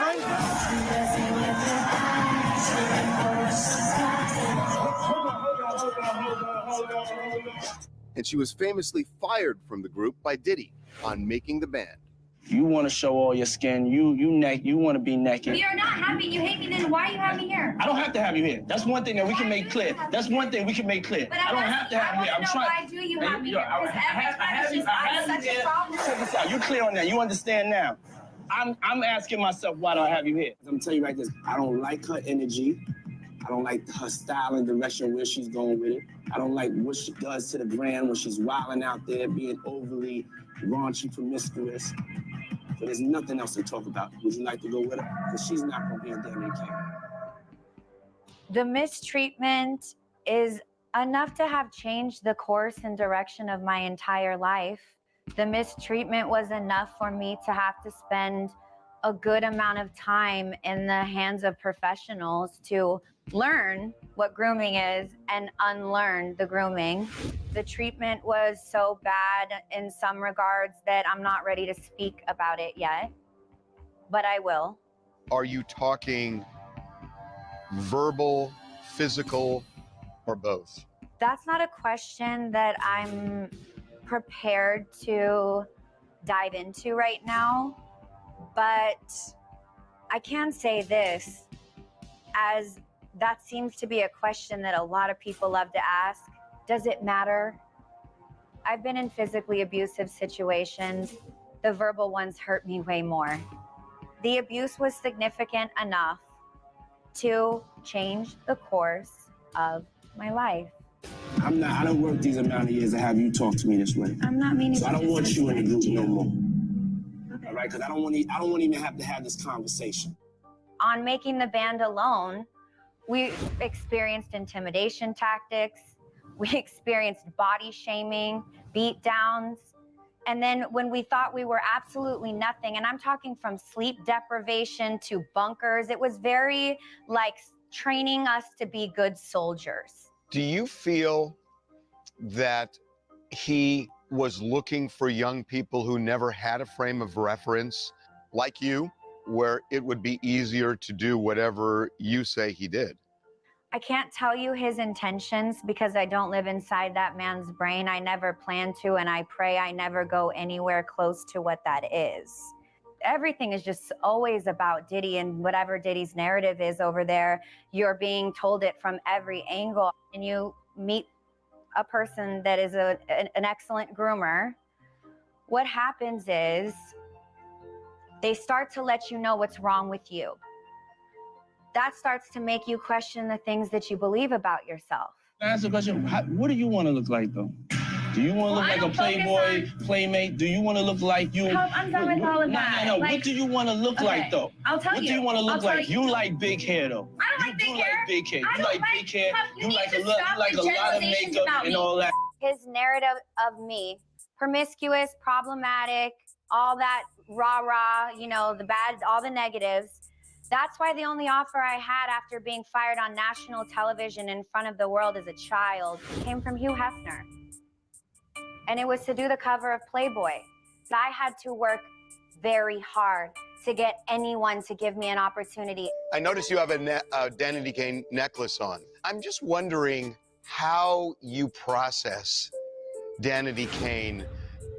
S2: And she was famously fired from the group by Diddy on Making the Band.
S23: You want to show all your skin. You want to be naked.
S22: You're not happy. You hate me. Then why you have me here?
S23: I don't have to have you here. That's one thing that we can make clear. That's one thing we can make clear.
S22: But
S23: I don't have to have you here. I'm trying.
S22: Why do you have me here?
S23: I have you here. Check this out. You're clear on that. You understand now. I'm asking myself, why do I have you here? I'm telling you like this. I don't like her energy. I don't like her style and direction where she's going with it. I don't like what she does to the brand when she's wilding out there, being overly raunchy, promiscuous. But there's nothing else to talk about. Would you like to go with her? Because she's not going to be in Danity Kane.
S22: The mistreatment is enough to have changed the course and direction of my entire life. The mistreatment was enough for me to have to spend a good amount of time in the hands of professionals to learn what grooming is and unlearn the grooming. The treatment was so bad in some regards that I'm not ready to speak about it yet, but I will.
S18: Are you talking verbal, physical, or both?
S22: That's not a question that I'm prepared to dive into right now, but I can say this, as that seems to be a question that a lot of people love to ask. Does it matter? I've been in physically abusive situations. The verbal ones hurt me way more. The abuse was significant enough to change the course of my life.
S23: I don't work these amount of years to have you talk to me this way.
S22: I'm not meaning
S23: so
S22: to
S23: I don't want you in the group no more.
S22: Okay.
S23: All right, because I don't want to even have to have this conversation.
S22: On Making the Band alone, we experienced intimidation tactics. We experienced body shaming, beat downs. And then when we thought we were absolutely nothing, and I'm talking from sleep deprivation to bunkers, it was very like training us to be good soldiers.
S18: Do you feel that he was looking for young people who never had a frame of reference like you, where it would be easier to do whatever you say he did?
S22: I can't tell you his intentions because I don't live inside that man's brain. I never plan to, and I pray I never go anywhere close to what that is. Everything is just always about Diddy, and whatever Diddy's narrative is over there, you're being told it from every angle. And you meet a person that is an excellent groomer. What happens is they start to let you know what's wrong with you. That starts to make you question the things that you believe about yourself.
S23: Ask the question, what do you want to look like, though? Do you want to look like a playboy, playmate? Do you want to look like you?
S22: I'm done with all of that.
S23: No.
S22: Like,
S23: what do you want to look like, though?
S22: I'll tell
S23: what
S22: you.
S23: do you want to look like? You
S22: You
S23: like big hair, though.
S22: I don't like big hair.
S23: Like big hair.
S22: I
S23: You
S22: don't
S23: like big hair. You like
S22: need to stop
S23: a
S22: the
S23: lot of
S22: generalizations
S23: makeup
S22: about
S23: and
S22: me.
S23: all that.
S22: His narrative of me, promiscuous, problematic, all that rah-rah, you know, the bad, all the negatives. That's why the only offer I had after being fired on national television in front of the world as a child came from Hugh Hefner. And it was to do the cover of Playboy. I had to work very hard to get anyone to give me an opportunity.
S18: I notice you have a Danity Kane necklace on. I'm just wondering how you process Danity Kane,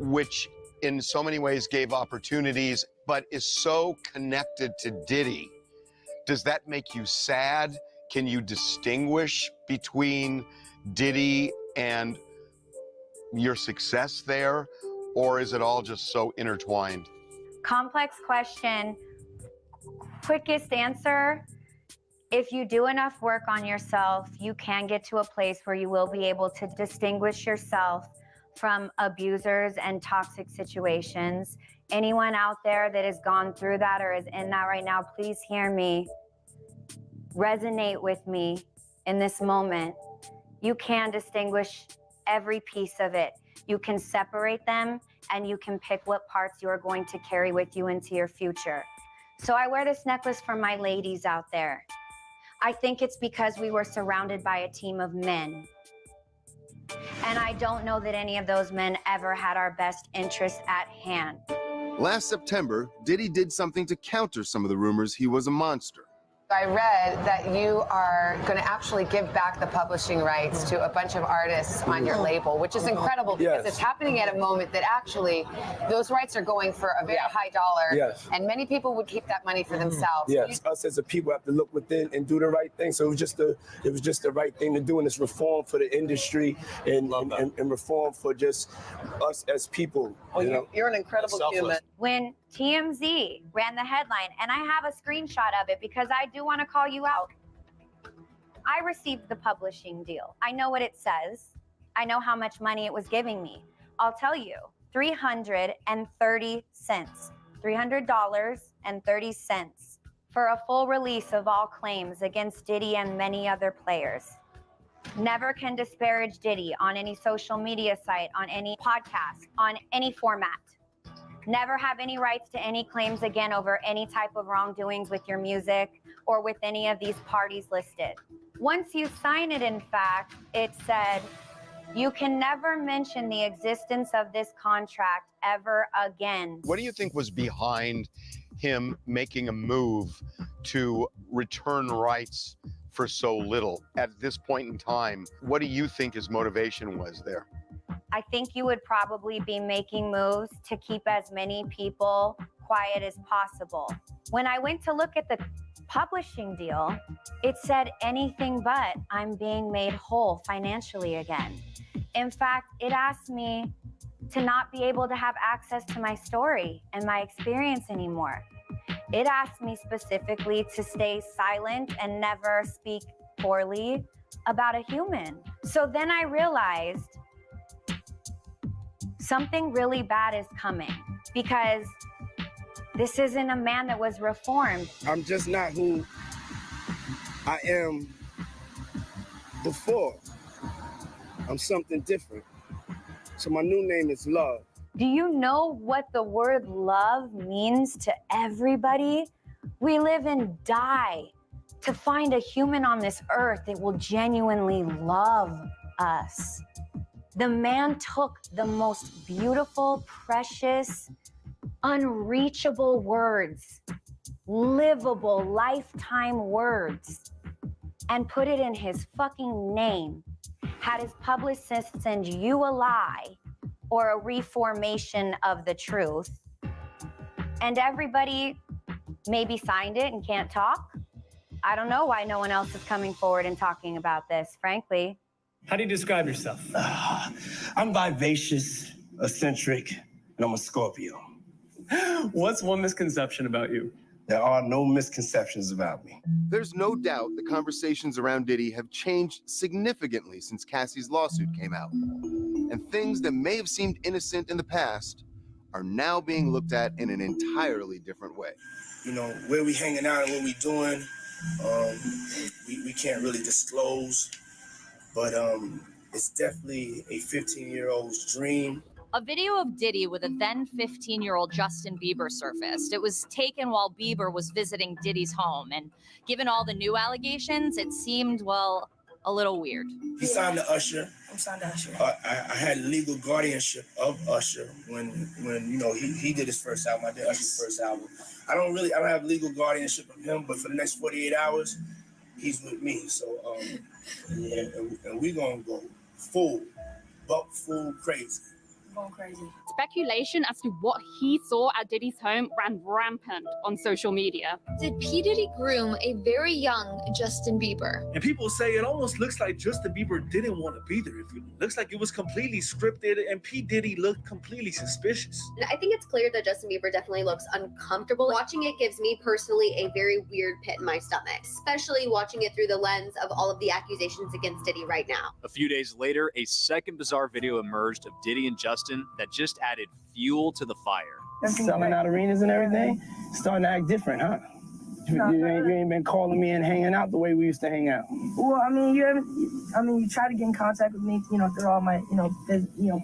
S18: which in so many ways gave opportunities, but is so connected to Diddy. Does that make you sad? Can you distinguish between Diddy and your success there? Or is it all just so intertwined?
S22: Complex question. Quickest answer, if you do enough work on yourself, you can get to a place where you will be able to distinguish yourself from abusers and toxic situations. Anyone out there that has gone through that or is in that right now, please hear me. Resonate with me in this moment. You can distinguish every piece of it. You can separate them and you can pick what parts you are going to carry with you into your future. So I wear this necklace for my ladies out there. I think it's because we were surrounded by a team of men. And I don't know that any of those men ever had our best interest at hand.
S3: Last September, Diddy did something to counter some of the rumors he was a monster.
S6: I read that you are going to actually give back the publishing rights to a bunch of artists on your label, which is incredible because it's happening at a moment that actually those rights are going for a very high dollar, and many people would keep that money for themselves.
S23: Yes, us as a people have to look within and do the right thing. So it was just the right thing to do, and it's reform for the industry and reform for just us as people.
S6: Well, you're an incredible human.
S22: When TMZ ran the headline, and I have a screenshot of it because I do want to call you out. I received the publishing deal. I know what it says. I know how much money it was giving me. I'll tell you, $330. $300.30 for a full release of all claims against Diddy and many other players. Never can disparage Diddy on any social media site, on any podcast, on any format. Never have any rights to any claims again over any type of wrongdoings with your music or with any of these parties listed. Once you sign it, in fact, it said, you can never mention the existence of this contract ever again.
S18: What do you think was behind him making a move to return rights for so little at this point in time? What do you think his motivation was there?
S22: I think you would probably be making moves to keep as many people quiet as possible. When I went to look at the publishing deal, it said anything but I'm being made whole financially again. In fact, it asked me to not be able to have access to my story and my experience anymore. It asked me specifically to stay silent and never speak poorly about a human. So then I realized something really bad is coming because this isn't a man that was reformed.
S23: I'm just not who I am before. I'm something different. So my new name is Love.
S22: Do you know what the word love means to everybody? We live and die to find a human on this earth that will genuinely love us. The man took the most beautiful, precious, unreachable words, livable, lifetime words, and put it in his fucking name. Had his publicist send you a lie or a reformation of the truth, and everybody maybe signed it and can't talk. I don't know why no one else is coming forward and talking about this, frankly.
S23: How do you describe yourself? I'm vivacious, eccentric, and I'm a Scorpio.
S17: What's one misconception about you?
S23: There are no misconceptions about me.
S3: There's no doubt the conversations around Diddy have changed significantly since Cassie's lawsuit came out. And things that may have seemed innocent in the past are now being looked at in an entirely different way.
S23: You know, where we hanging out and what we doing, we can't really disclose, but it's definitely a 15-year-old's dream
S4: A video of Diddy with a then 15-year-old Justin Bieber surfaced. It was taken while Bieber was visiting Diddy's home, and given all the new allegations, it seemed, well, a little weird.
S7: He signed to Usher.
S16: I'm signed to Usher.
S7: I had legal guardianship of Usher when you know he did his first album. I did Usher's first album. I don't have legal guardianship of him, but for the next 48 hours, he's with me. So and we gonna go full crazy.
S16: Going crazy.
S11: Speculation as to what he saw at Diddy's home ran rampant on social media.
S14: Did P. Diddy groom a very young Justin Bieber?
S19: And people say it almost looks like Justin Bieber didn't want to be there. It looks like it was completely scripted, and P. Diddy looked completely suspicious.
S20: I think it's clear that Justin Bieber definitely looks uncomfortable. Watching it gives me personally a very weird pit in my stomach, especially watching it through the lens of all of the accusations against Diddy right now.
S21: A few days later, a second bizarre video emerged of Diddy and Justin that just added fuel to the fire.
S23: Selling out arenas and everything, starting to act different, huh? You ain't been calling me and hanging out the way we used to hang out.
S16: Well, I mean, you try to get in contact with me, through all my,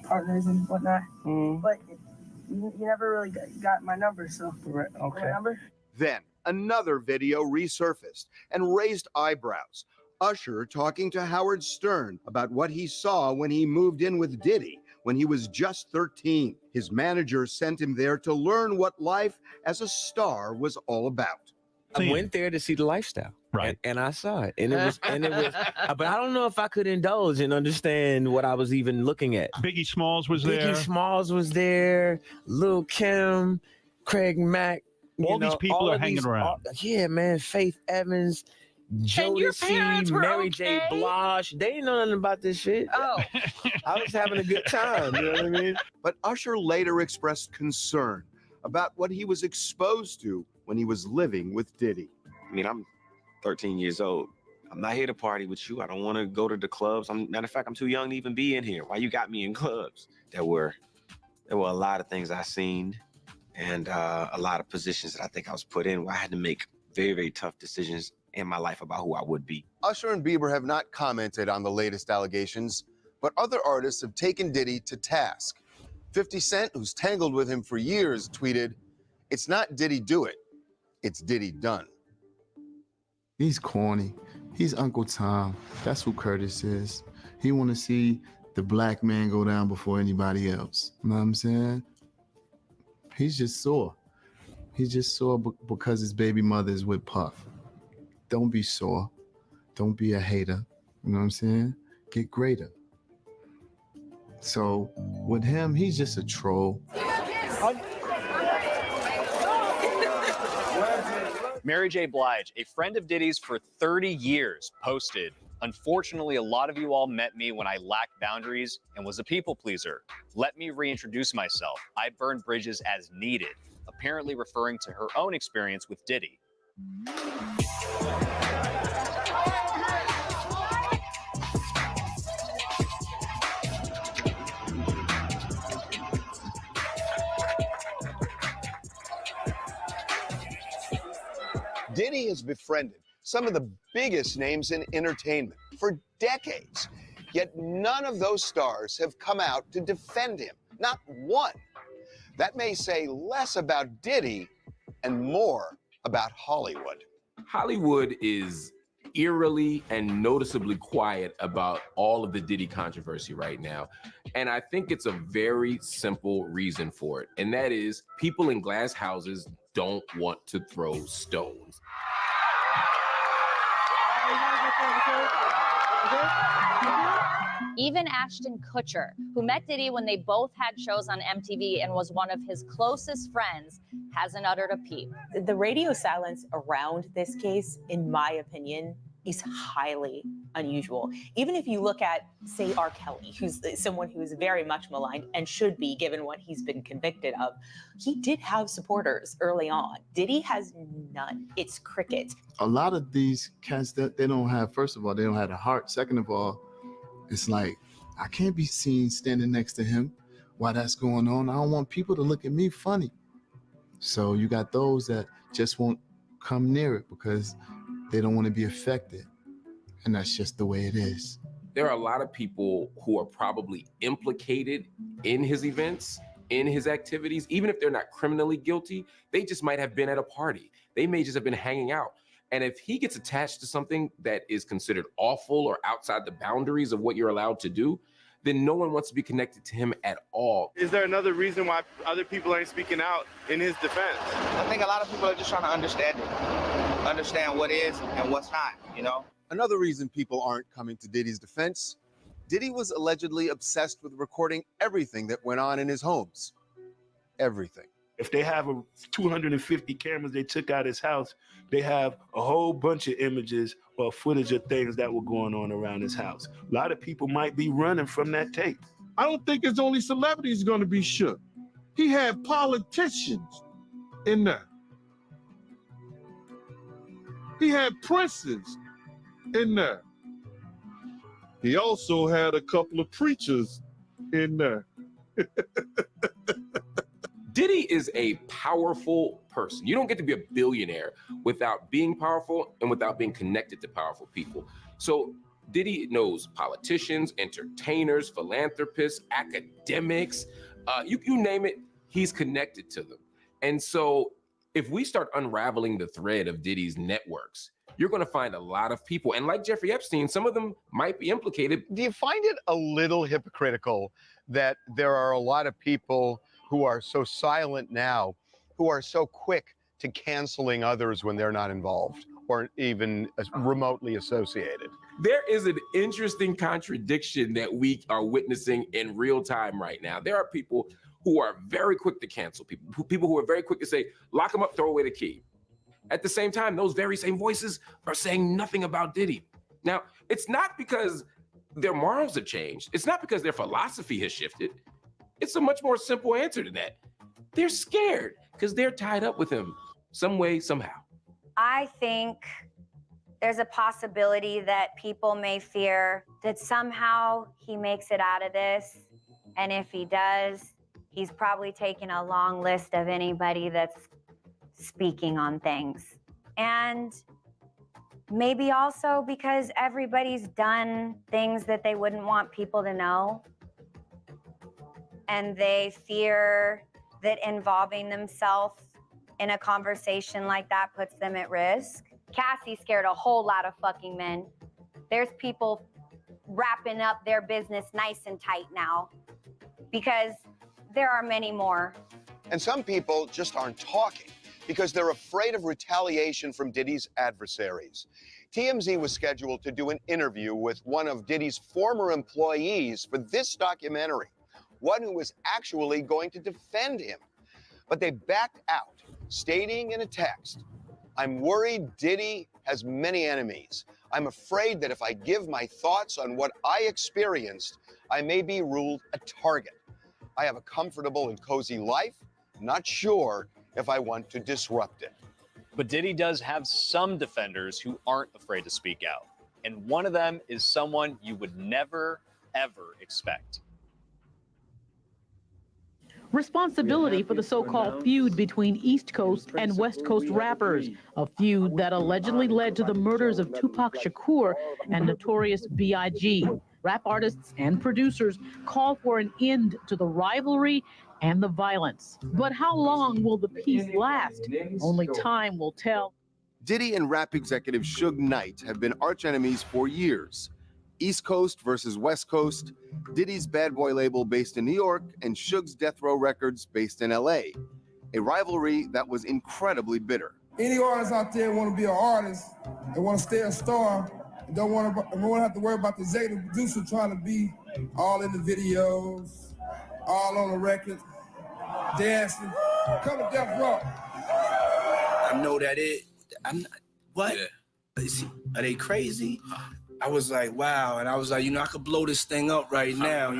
S16: partners and whatnot. But you never really got my number, so.
S23: Right, okay.
S16: My number?
S2: Then another video resurfaced and raised eyebrows. Usher talking to Howard Stern about what he saw when he moved in with Diddy when he was just 13. His manager sent him there to learn what life as a star was all about.
S26: I went there to see the lifestyle, right? And I saw it, and it was, but I don't know if I could indulge and understand what I was even looking at.
S27: Biggie Smalls was there.
S26: Biggie Smalls was there. Lil' Kim, Craig Mack.
S27: All these people are hanging around.
S26: Yeah, man. Faith Evans, Jodeci, Mary J. Blige. They didn't know nothing about this shit.
S16: Oh.
S26: I was having a good time. You know what I mean?
S2: But Usher later expressed concern about what he was exposed to when he was living with Diddy.
S28: I mean, I'm 13 years old. I'm not here to party with you. I don't want to go to the clubs. Matter of fact, I'm too young to even be in here. Why you got me in clubs? There were a lot of things I seen and a lot of positions that I think I was put in where I had to make very, very tough decisions in my life about who I would be.
S3: Usher and Bieber have not commented on the latest allegations, but other artists have taken Diddy to task. 50 Cent, who's tangled with him for years, tweeted, "It's not Diddy do it, it's Diddy done."
S29: He's corny. He's Uncle Tom. That's who Curtis is. He want to see the black man go down before anybody else. You know what I'm saying? He's just sore. He's just sore because his baby mother is with Puff. Don't be sore. Don't be a hater. You know what I'm saying? Get greater. So with him, he's just a troll.
S21: Mary J. Blige, a friend of Diddy's for 30 years, posted, "Unfortunately, a lot of you all met me when I lacked boundaries and was a people pleaser. Let me reintroduce myself. I burn bridges as needed," apparently referring to her own experience with Diddy.
S18: Diddy has befriended some of the biggest names in entertainment for decades, yet none of those stars have come out to defend him, not one. That may say less about Diddy and more about Hollywood.
S1: Hollywood is eerily and noticeably quiet about all of the Diddy controversy right now. And I think it's a very simple reason for it. And that is people in glass houses don't want to throw stones.
S4: Even Ashton Kutcher, who met Diddy when they both had shows on MTV and was one of his closest friends, hasn't uttered a peep.
S30: The radio silence around this case, in my opinion, is highly unusual. Even if you look at, say, R. Kelly, who's someone who is very much maligned and should be, given what he's been convicted of, he did have supporters early on. Diddy has none. It's cricket.
S29: A lot of these cats, they don't have, first of all, they don't have a heart. Second of all, it's like, I can't be seen standing next to him while that's going on. I don't want people to look at me funny. So you got those that just won't come near it because they don't want to be affected. And that's just the way it is.
S1: there are a lot of people who are probably implicated in his events, in his activities, even if they're not criminally guilty. They just might have been at a party. They may just have been hanging out. And if he gets attached to something that is considered awful or outside the boundaries of what you're allowed to do, then no one wants to be connected to him at all.
S5: Is there another reason why other people aren't speaking out in his defense?
S6: I think a lot of people are just trying to understand what is and what's not, you know?
S3: Another reason people aren't coming to Diddy's defense, Diddy was allegedly obsessed with recording everything that went on in his homes. Everything.
S8: If they have 250 cameras they took out his house, they have a whole bunch of images or footage of things that were going on around his house. A lot of people might be running from that tape.
S9: I don't think it's only celebrities going to be shook. He had politicians in there. He had princes in there. He also had a couple of preachers in there.
S1: Diddy is a powerful person. You don't get to be a billionaire without being powerful and without being connected to powerful people. So Diddy knows politicians, entertainers, philanthropists, academics, you name it, he's connected to them. And so if we start unraveling the thread of Diddy's networks, you're going to find a lot of people. And like Jeffrey Epstein, some of them might be implicated.
S18: Do you find it a little hypocritical that there are a lot of people who are so silent now, who are so quick to canceling others when they're not involved or even remotely associated?
S1: There is an interesting contradiction that we are witnessing in real time right now. There are people who are very quick to cancel people who are very quick to say, lock them up, throw away the key. At the same time, those very same voices are saying nothing about Diddy. Now, it's not because their morals have changed. It's not because their philosophy has shifted. It's a much more simple answer to that. They're scared because they're tied up with him some way, somehow.
S22: I think there's a possibility that people may fear that somehow he makes it out of this. And if he does, he's probably taken a long list of anybody that's speaking on things. And maybe also because everybody's done things that they wouldn't want people to know. And they fear that involving themselves in a conversation like that puts them at risk. Cassie scared a whole lot of fucking men. There's people wrapping up their business nice and tight now because there are many more.
S18: And some people just aren't talking because they're afraid of retaliation from Diddy's adversaries. TMZ was scheduled to do an interview with one of Diddy's former employees for this documentary, one who was actually going to defend him. But they backed out, stating in a text, "I'm worried Diddy has many enemies. I'm afraid that if I give my thoughts on what I experienced, I may be ruled a target. I have a comfortable and cozy life, not sure if I want to disrupt it."
S21: But Diddy does have some defenders who aren't afraid to speak out. And one of them is someone you would never, ever expect.
S10: Responsibility for the so-called feud between East Coast and West Coast rappers, a feud that allegedly led to the murders of Tupac Shakur and Notorious B.I.G. Rap artists and producers call for an end to the rivalry and the violence. But how long will the peace last? Only time will tell.
S3: Diddy and rap executive Suge Knight have been arch enemies for years. East Coast versus West Coast, Diddy's Bad Boy label based in New York and Suge's Death Row Records based in LA. A rivalry that was incredibly bitter.
S12: Any artists out there want to be an artist and want to stay a star and don't want to have to worry about the executive producer trying to be all in the videos, all on the records, dancing. Come to Death Row.
S7: I know that what? Are they crazy? I was like, wow. And I was like, I could blow this thing up right now,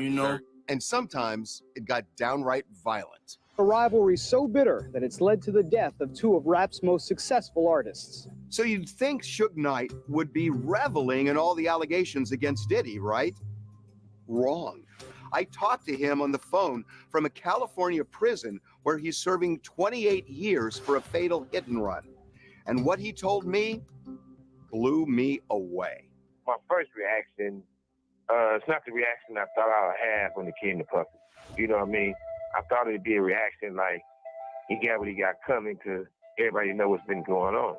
S3: And sometimes it got downright violent.
S13: A rivalry so bitter that it's led to the death of two of rap's most successful artists.
S2: So you'd think Suge Knight would be reveling in all the allegations against Diddy, right? Wrong. I talked to him on the phone from a California prison where he's serving 28 years for a fatal hit and run. And what he told me blew me away.
S15: My first reaction,
S11: It's not the reaction I thought I would have when it came to Puffy. You know what I mean? I thought it'd be a reaction like he got what he got coming because everybody know what's been going on.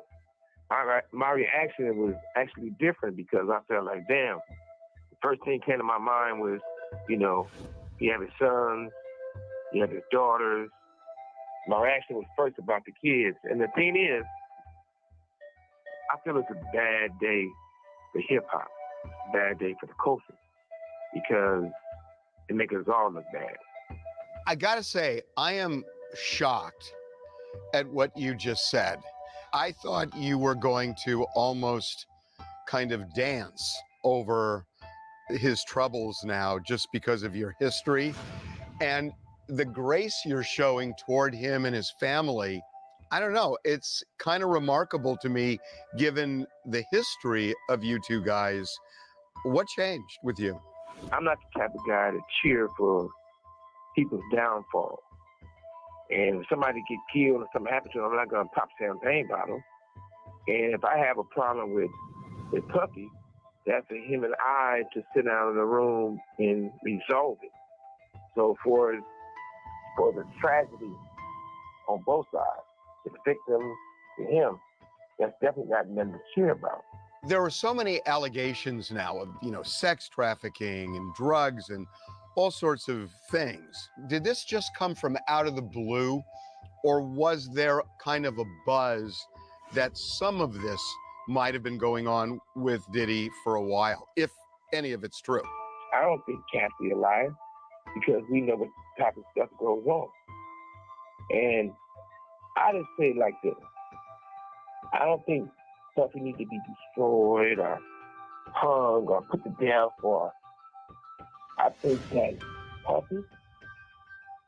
S11: My reaction was actually different because I felt like, damn, the first thing came to my mind was, you know, he had his sons, he had his daughters. My reaction was first about the kids. And the thing is, I feel it's a bad day for hip-hop, bad day for the culture, because it makes us all look bad.
S18: I gotta say, I am shocked at what you just said. I thought you were going to almost kind of dance over his troubles now just because of your history. And the grace you're showing toward him and his family, I don't know, it's kind of remarkable to me given the history of you two guys. What changed with you?
S11: I'm not the type of guy to cheer for people's downfall. And if somebody get killed or something happens to them, I'm not going to pop champagne bottle. And if I have a problem with Puffy, that's for him and I to sit down in a room and resolve it. So for the tragedy on both sides, the victim to him, that's definitely got nothing to cheer about.
S18: There are so many allegations now of, you know, sex trafficking and drugs and all sorts of things. Did this just come from out of the blue, or was there kind of a buzz that some of this might have been going on with Diddy for a while, if any of it's true?
S11: I don't think Cassie alive because we know what type of stuff goes on. And I just say it like this. I don't think Puffy needs to be destroyed or hung or put to death or I think that Puffy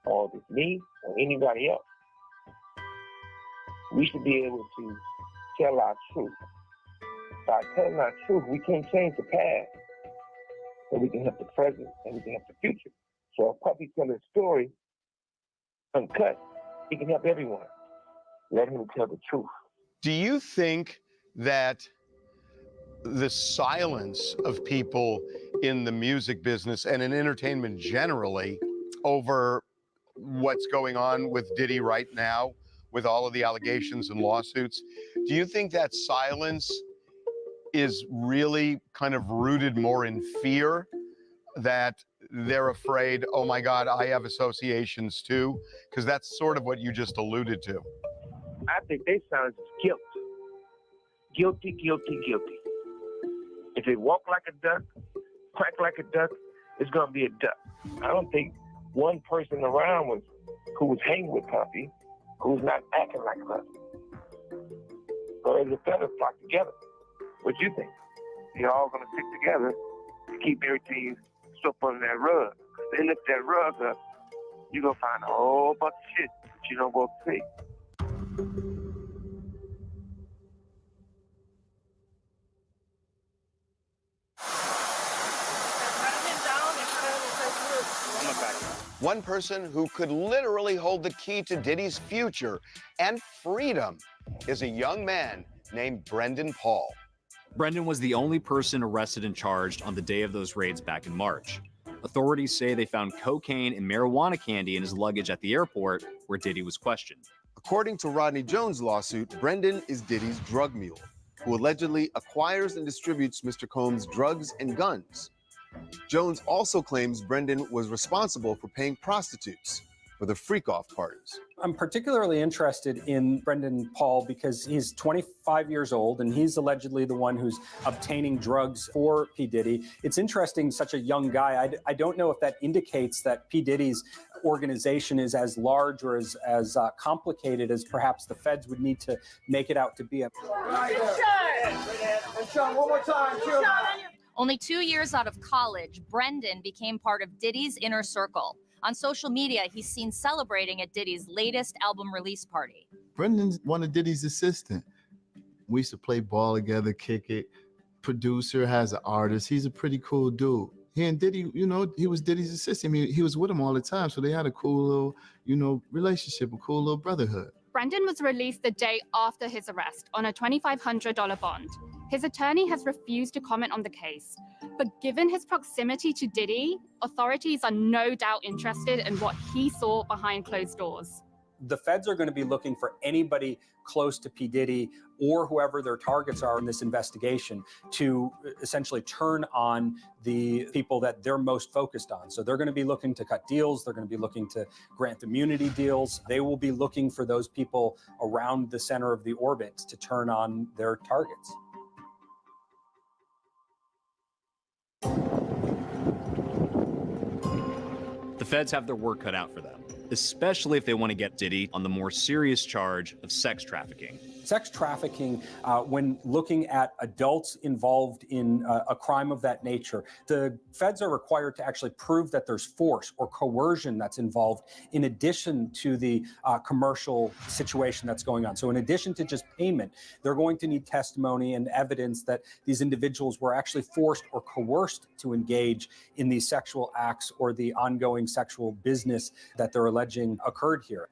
S11: or if it's me or anybody else, we should be able to tell our truth. By telling our truth, we can't change the past, but we can help the present and we can help the future. So if Puffy tells his story uncut, he can help everyone. Let him tell the truth.
S18: Do you think that the silence of people in the music business and in entertainment generally over what's going on with Diddy right now, with all of the allegations and lawsuits, do you think that silence is really kind of rooted more in fear, that they're afraid, oh my God, I have associations too? Because that's sort of what you just alluded to.
S11: I think they sound just guilt. Guilty, guilty, guilty. If they walk like a duck, quack like a duck, it's going to be a duck. I don't think one person around who was hanging with Puffy, who's not acting like Puffy. So as a feather flock together. What do you think? They're all going to stick together to keep everything swept under that rug. They lift that rug up, you're going to find a whole bunch of shit that you don't go see.
S18: One person who could literally hold the key to Diddy's future and freedom is a young man named Brendan Paul.
S14: Brendan was the only person arrested and charged on the day of those raids back in March. Authorities say they found cocaine and marijuana candy in his luggage at the airport where Diddy was questioned.
S3: According to Rodney Jones' lawsuit, Brendan is Diddy's drug mule, who allegedly acquires and distributes Mr. Combs' drugs and guns. Jones also claims Brendan was responsible for paying prostitutes for the freak-off parties.
S15: I'm particularly interested in Brendan Paul because he's 25 years old and he's allegedly the one who's obtaining drugs for P. Diddy. It's interesting, such a young guy. I don't know if that indicates that P. Diddy's organization is as large or as complicated as perhaps the feds would need to make it out to be.
S17: Sean, one more time.
S4: Only 2 years out of college, Brendan became part of Diddy's inner circle. On social media, he's seen celebrating at Diddy's latest album release party.
S29: Brendan's one of Diddy's assistants. We used to play ball together, kick it. Producer, has an artist. He's a pretty cool dude. He and Diddy, you know, he was Diddy's assistant. I mean, he was with him all the time. So they had a cool little, you know, relationship, a cool little brotherhood.
S19: Brendan was released the day after his arrest on a $2,500 bond.
S16: His attorney has refused to comment on the case, but given his proximity to Diddy, authorities are no doubt interested in what he saw behind closed doors.
S15: The feds are going to be looking for anybody close to P. Diddy or whoever their targets are in this investigation to essentially turn on the people that they're most focused on. So they're going to be looking to cut deals. They're going to be looking to grant immunity deals. They will be looking for those people around the center of the orbit to turn on their targets.
S14: The feds have their work cut out for them, especially if they want to get Diddy on the more serious charge of sex trafficking.
S15: Sex trafficking, when looking at adults involved in a crime of that nature, the feds are required to actually prove that there's force or coercion that's involved in addition to the commercial situation that's going on. So in addition to just payment, they're going to need testimony and evidence that these individuals were actually forced or coerced to engage in these sexual acts or the ongoing sexual business that they're alleging occurred here.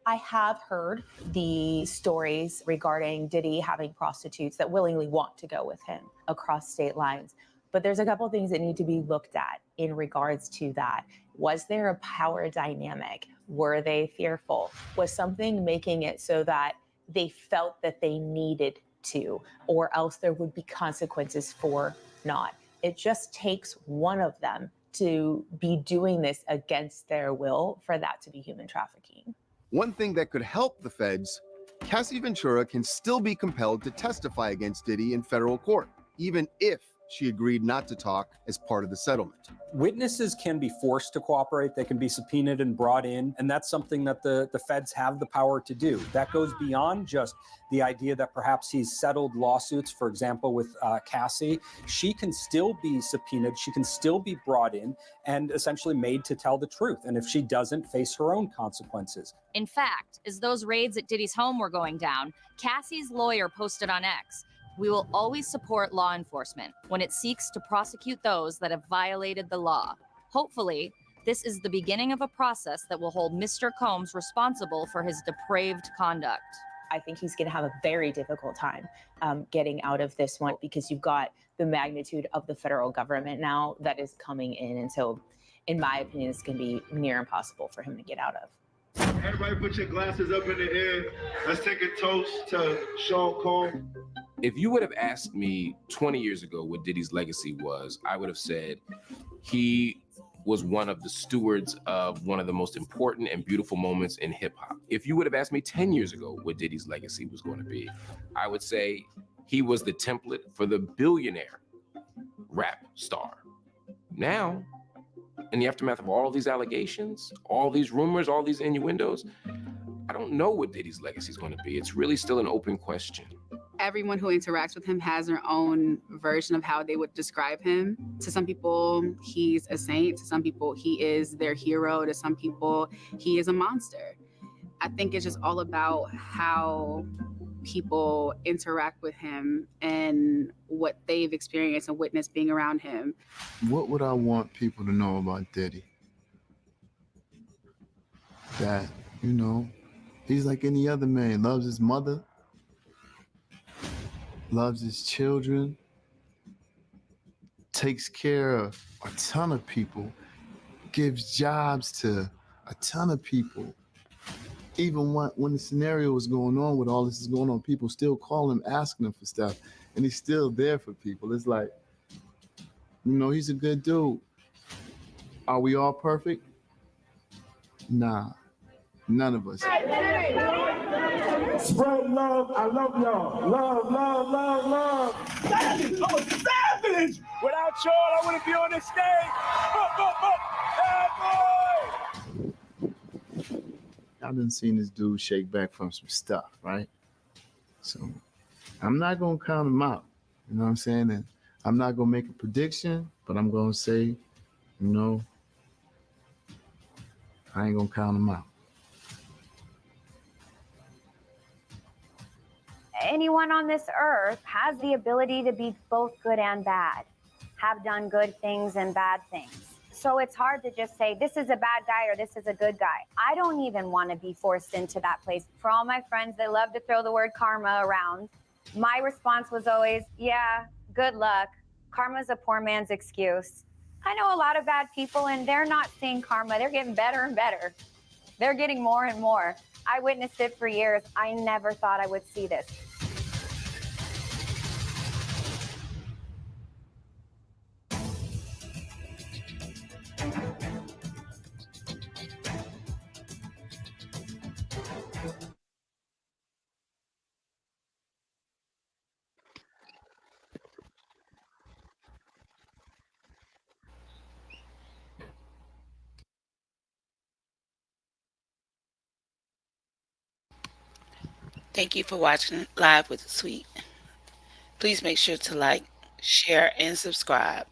S30: I have heard the stories regarding Diddy having prostitutes that willingly want to go with him across state lines. But there's a couple of things that need to be looked at in regards to that. Was there a power dynamic? Were they fearful? Was something making it so that they felt that they needed to, or else there would be consequences for not? It just takes one of them to be doing this against their will for that to be human trafficking.
S3: One thing that could help the feds, Cassie Ventura can still be compelled to testify against Diddy in federal court, even if she agreed not to talk as part of the settlement.
S15: Witnesses can be forced to cooperate. They can be subpoenaed and brought in, and that's something that the feds have the power to do. That goes beyond just the idea that perhaps he's settled lawsuits, for example, with Cassie. She can still be subpoenaed. She can still be brought in and essentially made to tell the truth. And if she doesn't, face her own consequences.
S4: In fact, as those raids at Diddy's home were going down, Cassie's lawyer posted on X, "We will always support law enforcement when it seeks to prosecute those that have violated the law. Hopefully, this is the beginning of a process that will hold Mr. Combs responsible for his depraved conduct."
S30: I think he's going to have a very difficult time getting out of this one, because you've got the magnitude of the federal government now that is coming in. And so, in my opinion, it's going to be near impossible for him to get out of.
S17: Everybody put your glasses up in the air. Let's take a toast to Sean Combs.
S1: If you would have asked me 20 years ago what Diddy's legacy was, I would have said he was one of the stewards of one of the most important and beautiful moments in hip hop. If you would have asked me 10 years ago what Diddy's legacy was going to be, I would say he was the template for the billionaire rap star. Now, in the aftermath of all these allegations, all these rumors, all these innuendos, I don't know what Diddy's legacy is going to be. It's really still an open question.
S19: Everyone who interacts with him has their own version of how they would describe him. To some people, he's a saint. To some people, he is their hero. To some people, he is a monster. I think it's just all about how people interact with him and what they've experienced and witnessed being around him.
S29: What would I want people to know about Diddy? That, you know, he's like any other man. Loves his mother, loves his children, takes care of a ton of people, gives jobs to a ton of people. Even when the scenario was going on, with all this is going on, people still call him, asking him for stuff, and he's still there for people. It's like, you know, he's a good dude. Are we all perfect? Nah, none of us.
S17: Spread love. I love y'all. Love, love, love, love. I'm a savage. Without y'all, I wouldn't be on this stage.
S29: I've been seeing this dude shake back from some stuff, right? So I'm not gonna count him out. You know what I'm saying? And I'm not gonna make a prediction, but I'm gonna say, you know, I ain't gonna count him out.
S22: Anyone on this earth has the ability to be both good and bad, have done good things and bad things. So it's hard to just say, this is a bad guy or this is a good guy. I don't even want to be forced into that place. For all my friends, they love to throw the word karma around. My response was always, yeah, good luck. Karma's a poor man's excuse. I know a lot of bad people, and they're not seeing karma. They're getting better and better. They're getting more and more. I witnessed it for years. I never thought I would see this.
S5: Thank you for watching Live with the Sweet. Please make sure to like, share, and subscribe.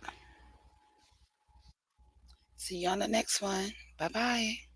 S5: See you on the next one. Bye-bye.